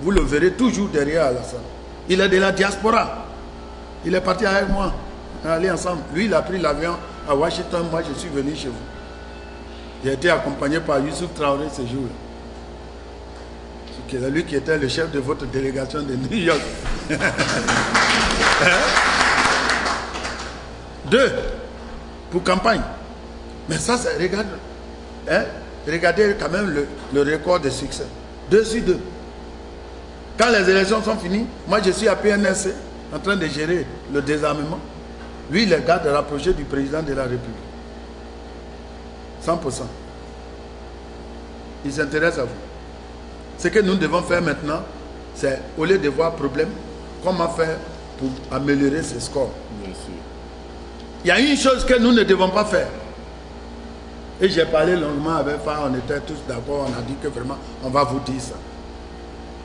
Vous le verrez toujours derrière Alassane. Il est de la diaspora. Il est parti avec moi. On est allé ensemble. Lui, il a pris l'avion à Washington. Moi, je suis venu chez vous. J'ai été accompagné par Youssouf Traoré ce jour-là. C'est lui qui était le chef de votre délégation de New York. 2 pour campagne. Mais ça, c'est... Regarde. Hein? Regardez quand même le record de succès. 2 sur 2. Quand les élections sont finies, moi je suis à PNSC en train de gérer le désarmement. Lui, il est garde rapproché du président de la République. 100%. Il s'intéresse à vous. Ce que nous devons faire maintenant, c'est au lieu de voir problème, comment faire pour améliorer ce score. Bien sûr. Il y a une chose que nous ne devons pas faire. Et j'ai parlé longuement avec Fa, on était tous d'accord, on a dit que vraiment, on va vous dire ça.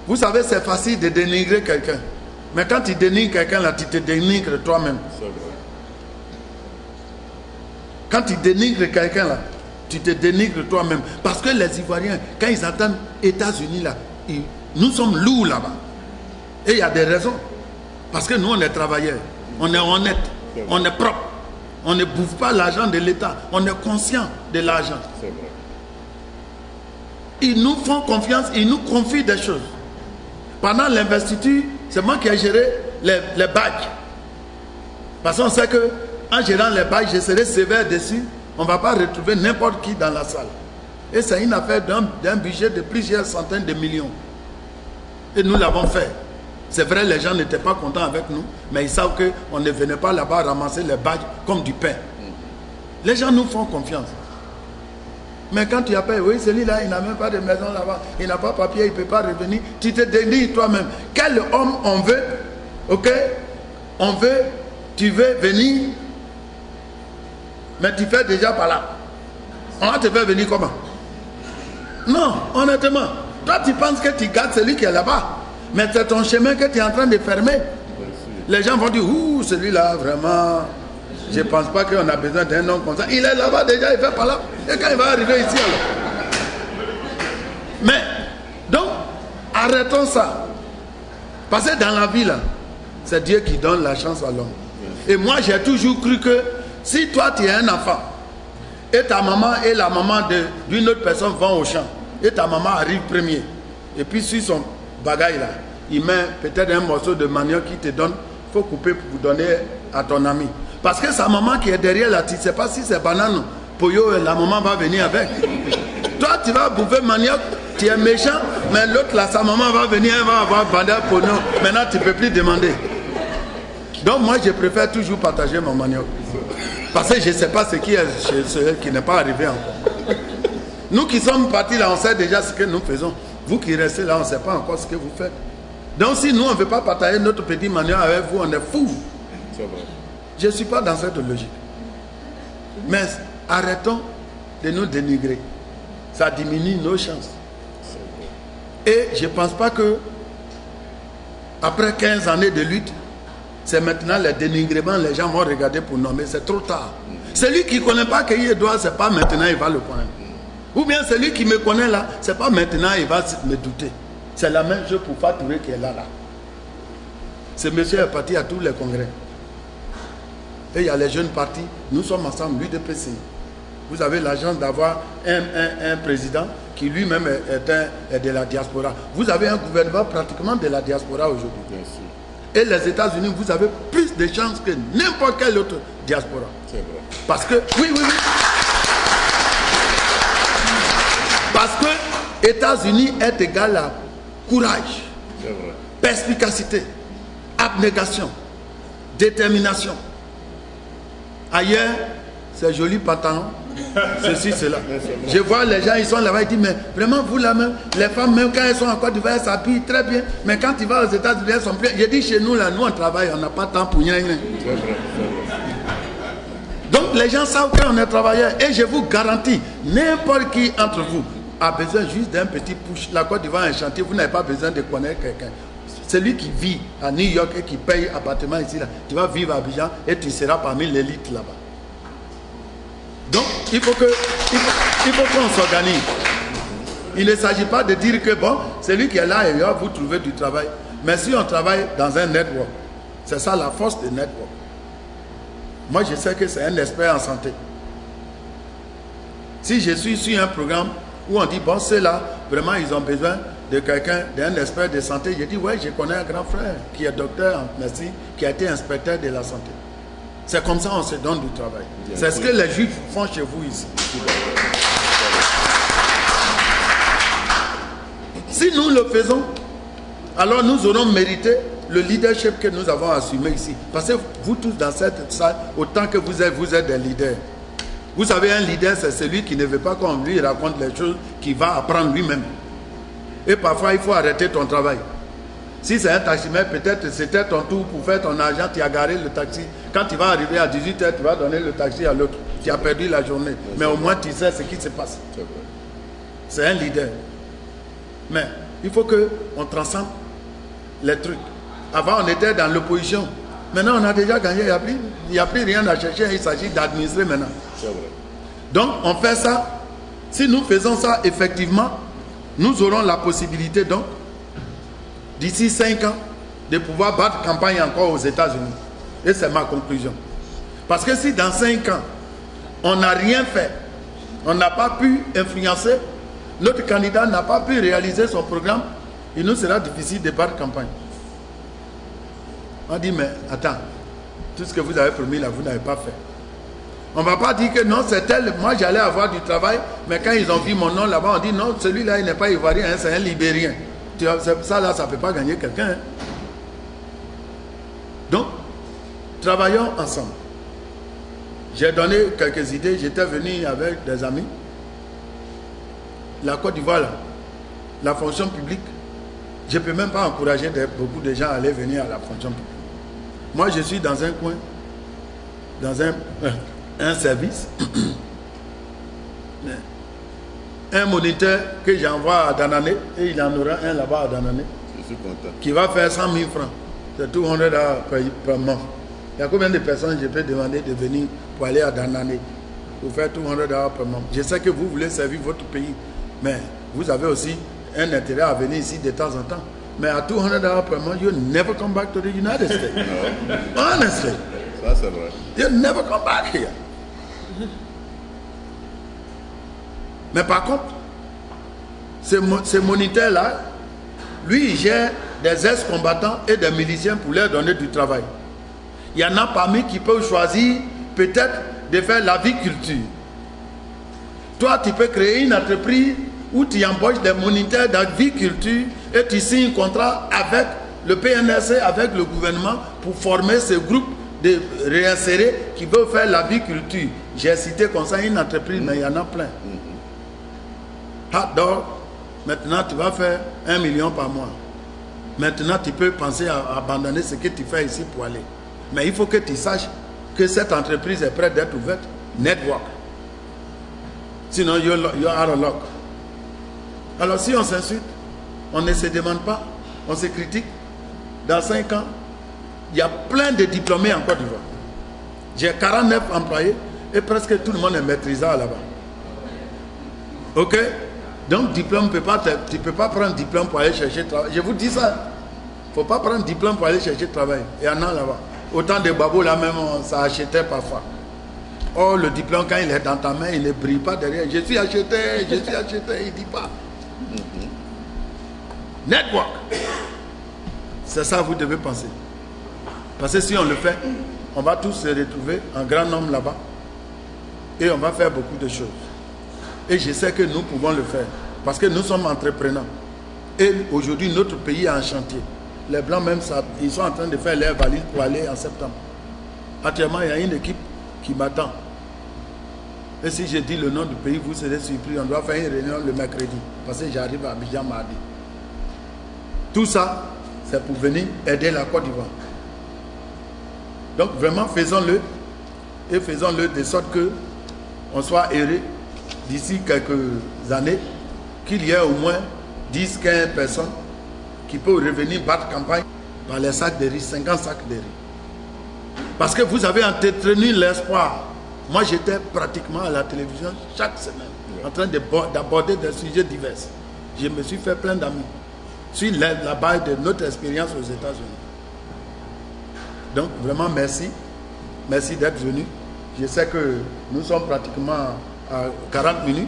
Vous savez, c'est facile de dénigrer quelqu'un. Mais quand tu dénigres quelqu'un, là, tu te dénigres toi-même. Quand tu dénigres quelqu'un, là, tu te dénigres toi-même. Parce que les Ivoiriens, quand ils entendent États-Unis, là, nous sommes lourds là-bas. Et il y a des raisons. Parce que nous, on est travailleurs. On est honnête. On est propre. On ne bouffe pas l'argent de l'État. On est conscient de l'argent. C'est vrai. Ils nous font confiance. Ils nous confient des choses. Pendant l'investiture, c'est moi qui ai géré les badges. Parce qu'on sait qu'en gérant les badges, je serai sévère dessus. On ne va pas retrouver n'importe qui dans la salle. Et c'est une affaire d'un budget de plusieurs centaines de millions. Et nous l'avons fait. C'est vrai, les gens n'étaient pas contents avec nous, mais ils savent qu'on ne venait pas là-bas ramasser les badges comme du pain. Les gens nous font confiance. Mais quand tu appelles, oui, celui-là, il n'a même pas de maison là-bas, il n'a pas de papier, il ne peut pas revenir, tu te dénies toi-même. Quel homme on veut, ok? On veut, tu veux venir, mais tu fais déjà par là. On va te faire venir comment? Non, honnêtement. Toi, tu penses que tu gardes celui qui est là-bas. Mais c'est ton chemin que tu es en train de fermer. Les gens vont dire, ouh, celui-là, vraiment, je ne pense pas qu'on a besoin d'un homme comme ça. Il est là-bas déjà, il fait par là. Et quand il va arriver ici, alors. Mais, donc, arrêtons ça. Parce que dans la vie, là, c'est Dieu qui donne la chance à l'homme. Et moi, j'ai toujours cru que si toi, tu es un enfant, et ta maman et la maman d'une autre personne vont au champ, et ta maman arrive premier, et puis sur son bagaille là, il met peut-être un morceau de manioc qui te donne, il faut couper pour donner à ton ami. Parce que sa maman qui est derrière là, tu ne sais pas si c'est banane, poyo, la maman va venir avec. Toi, tu vas bouffer manioc, tu es méchant, mais l'autre là, sa maman va venir, elle va avoir bandage pognon. Maintenant, tu ne peux plus demander. Donc moi, je préfère toujours partager mon manioc. Parce que je ne sais pas ce qui est chez ceux qui n'est pas arrivé encore. Nous qui sommes partis là, on sait déjà ce que nous faisons. Vous qui restez là, on ne sait pas encore ce que vous faites. Donc si nous, on ne veut pas partager notre petit manioc avec vous, on est fous. Je ne suis pas dans cette logique. Mais arrêtons de nous dénigrer. Ça diminue nos chances. Et je ne pense pas que après 15 années de lutte, c'est maintenant le dénigrement, les gens vont regarder pour nommer. C'est trop tard. Celui qui ne connaît pas qu'il doit, ce n'est pas maintenant, il va le prendre. Ou bien celui qui me connaît là, ce n'est pas maintenant, il va me douter. C'est la même chose pour Fatou qui est là. Ce monsieur est parti à tous les congrès. Et il y a les jeunes partis. Nous sommes ensemble, l'UDPC. Vous avez la chance d'avoir un président qui lui-même est de la diaspora. Vous avez un gouvernement pratiquement de la diaspora aujourd'hui. Et les États-Unis, vous avez plus de chances que n'importe quelle autre diaspora. C'est vrai. Parce que, oui. Parce que États-Unis est égal à courage, perspicacité, abnégation, détermination. Ailleurs, c'est joli pantalon, ceci, cela. Je vois les gens, ils sont là-bas, ils disent, mais vraiment, vous là même, les femmes, même quand elles sont en Côte d'Ivoire, elles s'habillent très bien. Mais quand tu vas aux États-Unis, elles sont plus. Je dis, chez nous, là, nous, on travaille, on n'a pas de temps pour rien. Donc, les gens savent qu'on est travailleurs. Et je vous garantis, n'importe qui entre vous a besoin juste d'un petit push. La Côte d'Ivoire est un chantier, vous n'avez pas besoin de connaître quelqu'un. Celui qui vit à New York et qui paye appartement ici, là, tu vas vivre à Abidjan et tu seras parmi l'élite là-bas. Donc, il faut qu'on s'organise. Il ne s'agit pas de dire que, bon, celui qui est là, il va vous trouver du travail. Mais si on travaille dans un network, c'est ça la force du network. Moi, je sais que c'est un expert en santé. Si je suis sur un programme où on dit, bon, c'est là, vraiment, ils ont besoin de quelqu'un, d'un expert de santé. Je dis, ouais, je connais un grand frère qui est docteur en médecine, qui a été inspecteur de la santé. C'est comme ça qu'on se donne du travail. C'est ce que les Juifs font chez vous ici. Si nous le faisons, alors nous aurons mérité le leadership que nous avons assumé ici. Parce que vous tous dans cette salle, autant que vous êtes des leaders. Vous savez, un leader, c'est celui qui ne veut pas qu'on lui raconte les choses qu'il va apprendre lui-même. Et parfois, il faut arrêter ton travail. Si c'est un taximètre, peut-être c'était ton tour pour faire ton argent, tu as garé le taxi. Quand tu vas arriver à 18h, tu vas donner le taxi à l'autre. tu as perdu la journée. Mais au moins tu sais ce qui se passe. C'est un leader. Mais il faut qu'on transcende les trucs. Avant, on était dans l'opposition. Maintenant, on a déjà gagné. Il n'y a plus rien à chercher. Il s'agit d'administrer maintenant. C'est vrai. Donc, on fait ça. Si nous faisons ça, effectivement, nous aurons la possibilité, donc, d'ici 5 ans, de pouvoir battre campagne encore aux États-Unis. Et c'est ma conclusion. Parce que si dans 5 ans, on n'a rien fait, on n'a pas pu influencer, notre candidat n'a pas pu réaliser son programme, il nous sera difficile de battre campagne. On dit, mais attends, tout ce que vous avez promis là, vous n'avez pas fait. On ne va pas dire que non, c'est tel, moi j'allais avoir du travail, mais quand ils ont vu mon nom là-bas, on dit non, celui-là il n'est pas ivoirien, hein, c'est un libérien. Ça là, ça ne peut pas gagner quelqu'un. Hein. Donc, travaillons ensemble. J'ai donné quelques idées, j'étais venu avec des amis. La Côte d'Ivoire, la fonction publique, je ne peux même pas encourager beaucoup de gens à aller venir à la fonction publique. Moi, je suis dans un coin, dans un service, un moniteur que j'envoie à Danané, et il en aura un là-bas à Danané, Je suis content. qui va faire 100 000 francs. C'est 200 par mois. Il y a combien de personnes je peux demander de venir pour aller à Danané, pour faire 200 par mois? Je sais que vous voulez servir votre pays, mais vous avez aussi un intérêt à venir ici de temps en temps. Mais à 200 per month, you never come back to the United States. No. Honestly. Ça, c'est vrai. You never come back here. Mais par contre, ce moniteur-là, lui, il gère des ex-combattants et des miliciens pour leur donner du travail. Il y en a parmi qui peuvent choisir peut-être de faire l'aviculture. Toi, tu peux créer une entreprise où tu embauches des moniteurs d'aviculture et tu signes un contrat avec le PNRC, avec le gouvernement pour former ce groupe de réinsérés qui veulent faire l'aviculture. J'ai cité comme ça une entreprise, mais il y en a plein. Hot dog, maintenant tu vas faire 1 million par mois. Maintenant tu peux penser à abandonner ce que tu fais ici pour aller. Mais il faut que tu saches que cette entreprise est prête d'être ouverte. Network. Sinon, you are out of luck. Alors si on s'insulte, on ne se demande pas, on se critique, dans 5 ans, il y a plein de diplômés en Côte d'Ivoire. J'ai 49 employés et presque tout le monde est maîtrisant là-bas. Ok? Donc diplôme, tu ne peux pas prendre diplôme pour aller chercher travail. Je vous dis ça. Il ne faut pas prendre diplôme pour aller chercher travail. Il y en a là-bas. Autant de babos là même, ça achetait parfois. Or, le diplôme, quand il est dans ta main, il ne brille pas derrière. Je suis acheté, il ne dit pas. Network. C'est ça que vous devez penser. Parce que si on le fait, on va tous se retrouver en grand nombre là-bas. Et on va faire beaucoup de choses. Et je sais que nous pouvons le faire. Parce que nous sommes entrepreneurs. Et aujourd'hui, notre pays est en chantier. Les Blancs même, ils sont en train de faire leurs valises pour aller en septembre. Actuellement, il y a une équipe qui m'attend. Et si je dis le nom du pays, vous serez surpris. On doit faire une réunion le mercredi. Parce que j'arrive à Abidjan mardi. Tout ça, c'est pour venir aider la Côte d'Ivoire. Donc vraiment, faisons-le. Et faisons-le de sorte que on soit heureux d'ici quelques années, qu'il y ait au moins 10-15 personnes qui peuvent revenir battre campagne par les sacs de riz, 50 sacs de riz. Parce que vous avez entretenu l'espoir. Moi, j'étais pratiquement à la télévision chaque semaine, en train d'aborder des sujets divers. Je me suis fait plein d'amis sur la base de notre expérience aux États-Unis. Donc, vraiment, merci. Merci d'être venu. Je sais que nous sommes pratiquement à 40 minutes,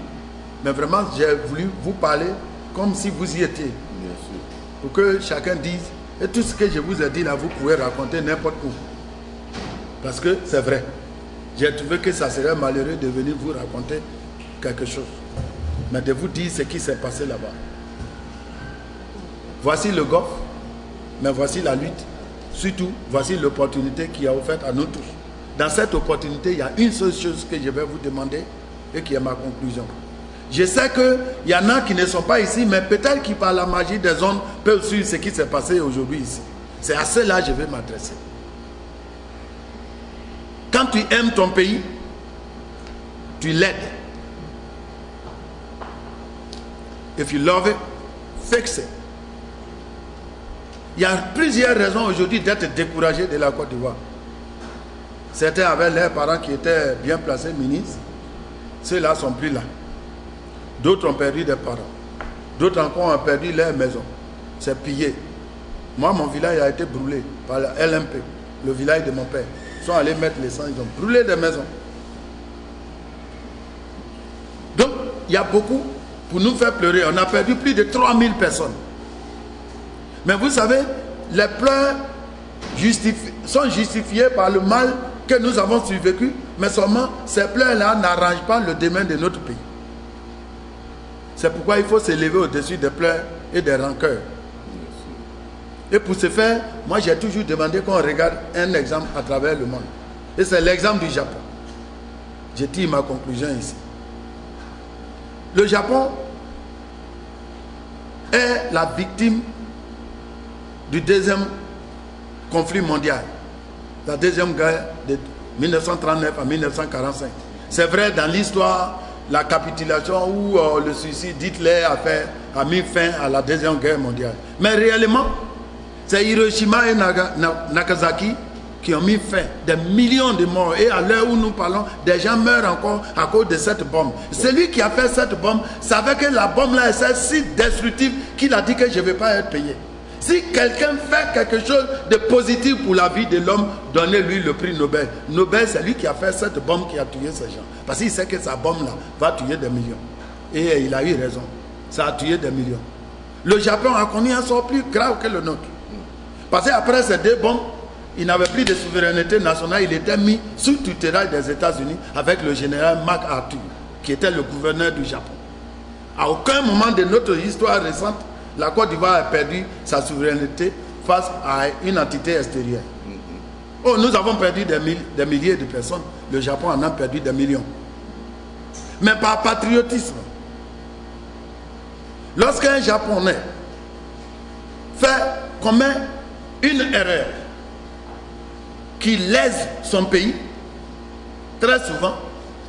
mais vraiment, j'ai voulu vous parler comme si vous y étiez. Bien sûr. Pour que chacun dise, et tout ce que je vous ai dit là, vous pouvez raconter n'importe où. Parce que c'est vrai. J'ai trouvé que ça serait malheureux de venir vous raconter quelque chose. Mais de vous dire ce qui s'est passé là-bas. Voici le golf, mais voici la lutte. Surtout, voici l'opportunité qui est offerte à nous tous. Dans cette opportunité, il y a une seule chose que je vais vous demander et qui est ma conclusion. Je sais qu'il y en a qui ne sont pas ici, mais peut-être qui par la magie des ondes peuvent suivre ce qui s'est passé aujourd'hui ici. C'est à cela que je vais m'adresser. Quand tu aimes ton pays, tu l'aides. If you love it, fix it. Il y a plusieurs raisons aujourd'hui d'être découragé de la Côte d'Ivoire. Certains avaient leurs parents qui étaient bien placés, ministres. Ceux-là ne sont plus là. D'autres ont perdu des parents. D'autres encore ont perdu leur maison. C'est pillé. Moi, mon village a été brûlé par la LMP, le village de mon père. Ils sont allés mettre les sangs, ils ont brûlé des maisons. Donc, il y a beaucoup pour nous faire pleurer. On a perdu plus de 3000 personnes. Mais vous savez, les pleurs sont justifiés par le mal que nous avons survécu, mais seulement ces pleurs-là n'arrangent pas le demain de notre pays. C'est pourquoi il faut s'élever au-dessus des pleurs et des rancœurs. Et pour ce faire, moi j'ai toujours demandé qu'on regarde un exemple à travers le monde. Et c'est l'exemple du Japon. J'ai dit ma conclusion ici. Le Japon est la victime du deuxième conflit mondial. La deuxième guerre de 1939 à 1945. C'est vrai, dans l'histoire, la capitulation ou le suicide d'Hitler a mis fin à la deuxième guerre mondiale. Mais réellement, c'est Hiroshima et Nagasaki qui ont mis fin. Des millions de morts. Et à l'heure où nous parlons, des gens meurent encore à cause de cette bombe. Celui qui a fait cette bombe savait que la bombe là est si destructive qu'il a dit que je ne vais pas être payé. Si quelqu'un fait quelque chose de positif pour la vie de l'homme, donnez-lui le prix Nobel. Nobel, c'est lui qui a fait cette bombe qui a tué ces gens. Parce qu'il sait que sa bombe là va tuer des millions. Et il a eu raison. Ça a tué des millions. Le Japon a connu un sort plus grave que le nôtre. Parce qu'après ces deux bombes, il n'avait plus de souveraineté nationale. Il était mis sous tutelle des États-Unis avec le général MacArthur, qui était le gouverneur du Japon. À aucun moment de notre histoire récente, la Côte d'Ivoire a perdu sa souveraineté face à une entité extérieure. Oh, nous avons perdu des milliers de personnes. Le Japon en a perdu des millions. Mais par patriotisme. Lorsqu'un Japonais commet une erreur qui lèse son pays, très souvent,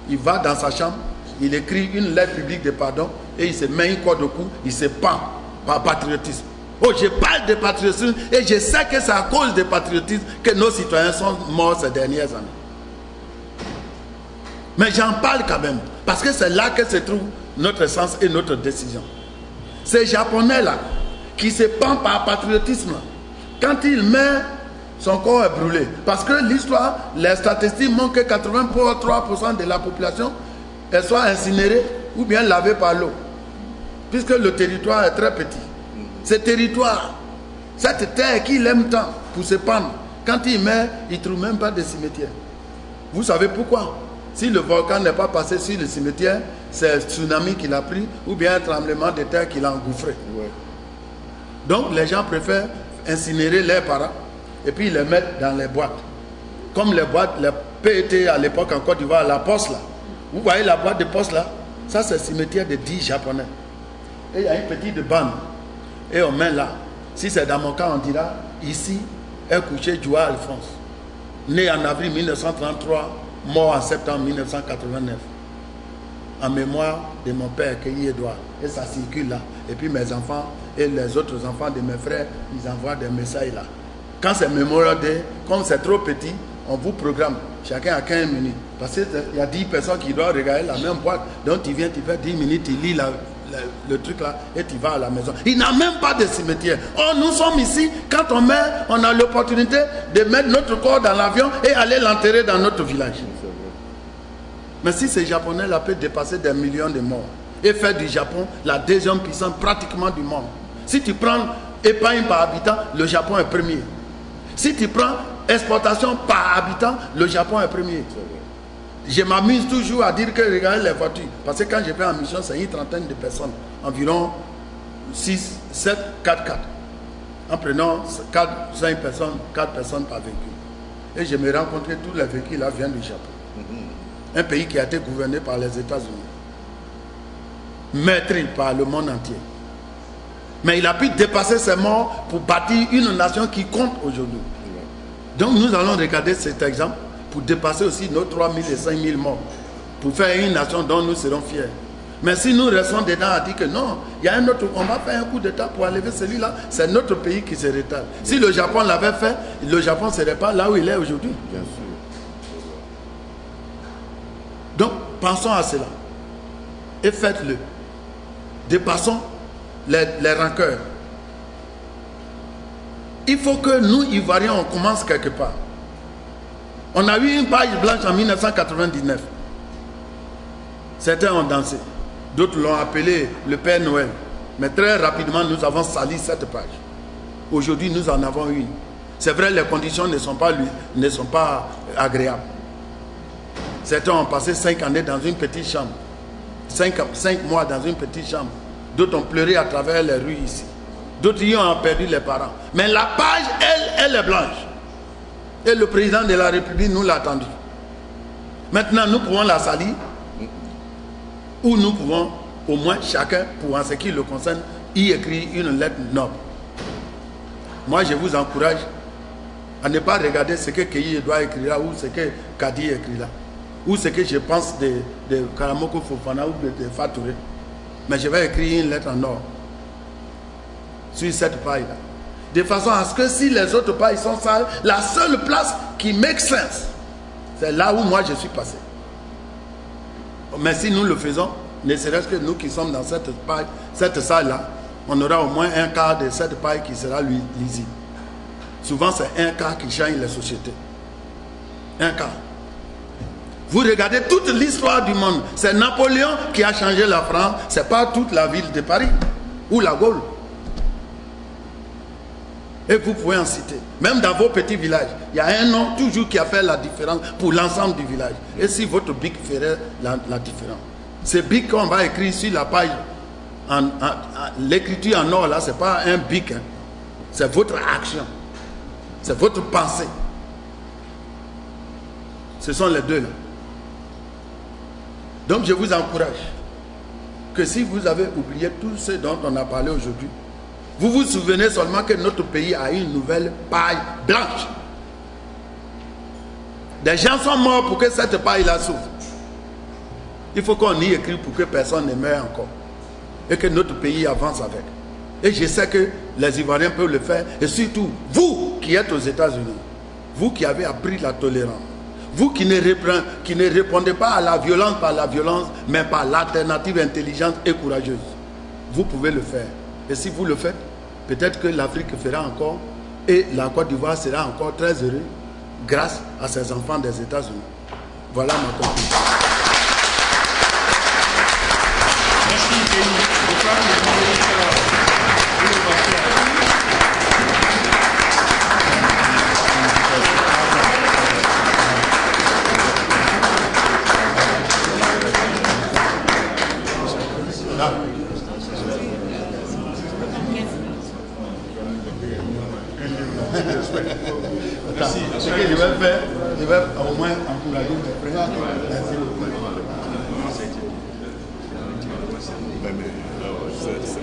il va dans sa chambre, il écrit une lettre publique de pardon et il se met une corde au cou, il se pend par patriotisme. Oh, je parle de patriotisme et je sais que c'est à cause de patriotisme que nos citoyens sont morts ces dernières années. Mais j'en parle quand même, parce que c'est là que se trouve notre sens et notre décision. Ces Japonais-là, qui se pendent par patriotisme, quand il meurt, son corps est brûlé. Parce que l'histoire, les statistiques montrent que 83% de la population est soit incinérée ou bien lavée par l'eau. Puisque le territoire est très petit. Ce territoire, cette terre qu'il aime tant pour se pendre, quand il meurt, il ne trouve même pas de cimetière. Vous savez pourquoi? Si le volcan n'est pas passé sur le cimetière, c'est un tsunami qui l'a pris ou bien un tremblement de terre qui l'a engouffré. Ouais. Donc les gens préfèrent incinérer leurs parents et puis les mettre dans les boîtes. Comme les boîtes, les PET à l'époque en Côte d'Ivoire, la poste là. Vous voyez la boîte de poste là? Ça c'est le cimetière de 10 Japonais. Et il y a une petite bande. Et on met là. Si c'est dans mon cas, on dira, ici est couché Joa Alphonse. Né en avril 1933, mort en septembre 1989. En mémoire de mon père, Keyi Edouard. Et ça circule là. Et puis mes enfants et les autres enfants de mes frères, ils envoient des messages là. Quand c'est Memorial Day, comme c'est trop petit, on vous programme. Chacun a 15 minutes. Parce qu'il y a 10 personnes qui doivent regarder la même boîte. Donc tu viens, tu fais 10 minutes, tu lis le truc là et tu vas à la maison. Il n'a même pas de cimetière. Oh, nous sommes ici, quand on meurt, on a l'opportunité de mettre notre corps dans l'avion et aller l'enterrer dans notre village. Mais si ces Japonais là peuvent dépasser des millions de morts et faire du Japon la deuxième puissance pratiquement du monde. Si tu prends épargne par habitant, le Japon est premier. Si tu prends exportation par habitant, le Japon est premier. Je m'amuse toujours à dire que regardez les voitures. Parce que quand je vais en mission, c'est une trentaine de personnes. Environ 6, 7, 4, 4. En prenant 4, 5 personnes, 4 personnes par véhicule. Et je me rends compte que tous les véhicules là viennent du Japon. Un pays qui a été gouverné par les États-Unis. Maîtrisé par le monde entier. Mais il a pu dépasser ses morts pour bâtir une nation qui compte aujourd'hui. Donc nous allons regarder cet exemple pour dépasser aussi nos 3 000 et 5 000 morts. pour faire une nation dont nous serons fiers. Mais si nous restons dedans à dire que non, il y a un autre, on va faire un coup d'État pour enlever celui-là, c'est notre pays qui se rétale. Si le Japon l'avait fait, le Japon ne serait pas là où il est aujourd'hui. Bien sûr. Donc, pensons à cela. Et faites-le. Dépassons les rancœurs. Il faut que nous, Ivoiriens, on commence quelque part. On a eu une page blanche en 1999. Certains ont dansé. D'autres l'ont appelé le Père Noël. Mais très rapidement, nous avons sali cette page. Aujourd'hui, nous en avons une. C'est vrai, les conditions ne sont pas agréables. Certains ont passé 5 années dans une petite chambre. 5 mois dans une petite chambre. D'autres ont pleuré à travers les rues ici. D'autres y ont perdu les parents. Mais la page, elle est blanche. Et le président de la République nous l'a attendu. Maintenant, nous pouvons la salir. Ou nous pouvons, au moins chacun, pour en ce qui le concerne, y écrire une lettre noble. Moi, je vous encourage à ne pas regarder ce que Keyi Edouard écrira ou ce que Kadi écrira. Ou ce que je pense de Karamoko Fofana ou de Fatouré. Mais je vais écrire une lettre en or sur cette paille-là. De façon à ce que si les autres pailles sont sales, la seule place qui make sense, c'est là où moi je suis passé. Mais si nous le faisons, ne serait-ce que nous qui sommes dans cette paille, cette salle-là, on aura au moins un quart de cette paille qui sera lisible. Souvent, c'est un quart qui change les sociétés. Un quart. Vous regardez toute l'histoire du monde. C'est Napoléon qui a changé la France. Ce n'est pas toute la ville de Paris ou la Gaule. Et vous pouvez en citer. Même dans vos petits villages, il y a un nom toujours qui a fait la différence pour l'ensemble du village. Et si votre bic ferait la différence. Ce bic qu'on va écrire sur la page, l'écriture en or là, ce n'est pas un bic. Hein. C'est votre action. C'est votre pensée. Ce sont les deux là. Donc je vous encourage que si vous avez oublié tout ce dont on a parlé aujourd'hui, vous vous souvenez seulement que notre pays a une nouvelle paille blanche. Des gens sont morts pour que cette paille-là s'ouvre. Il faut qu'on y écrive pour que personne ne meure encore. Et que notre pays avance avec. Et je sais que les Ivoiriens peuvent le faire. Et surtout, vous qui êtes aux États-Unis, vous qui avez appris la tolérance, vous qui ne répondez pas à la violence par la violence, mais par l'alternative intelligente et courageuse, vous pouvez le faire. Et si vous le faites, peut-être que l'Afrique fera encore et la Côte d'Ivoire sera encore très heureuse grâce à ces enfants des États-Unis. Voilà ma conclusion. Merci, Keyi. Je crois que le Ce que je vais faire, je vais au moins encourager mes frères. Merci beaucoup.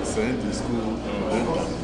C'est un discours d'un tampon.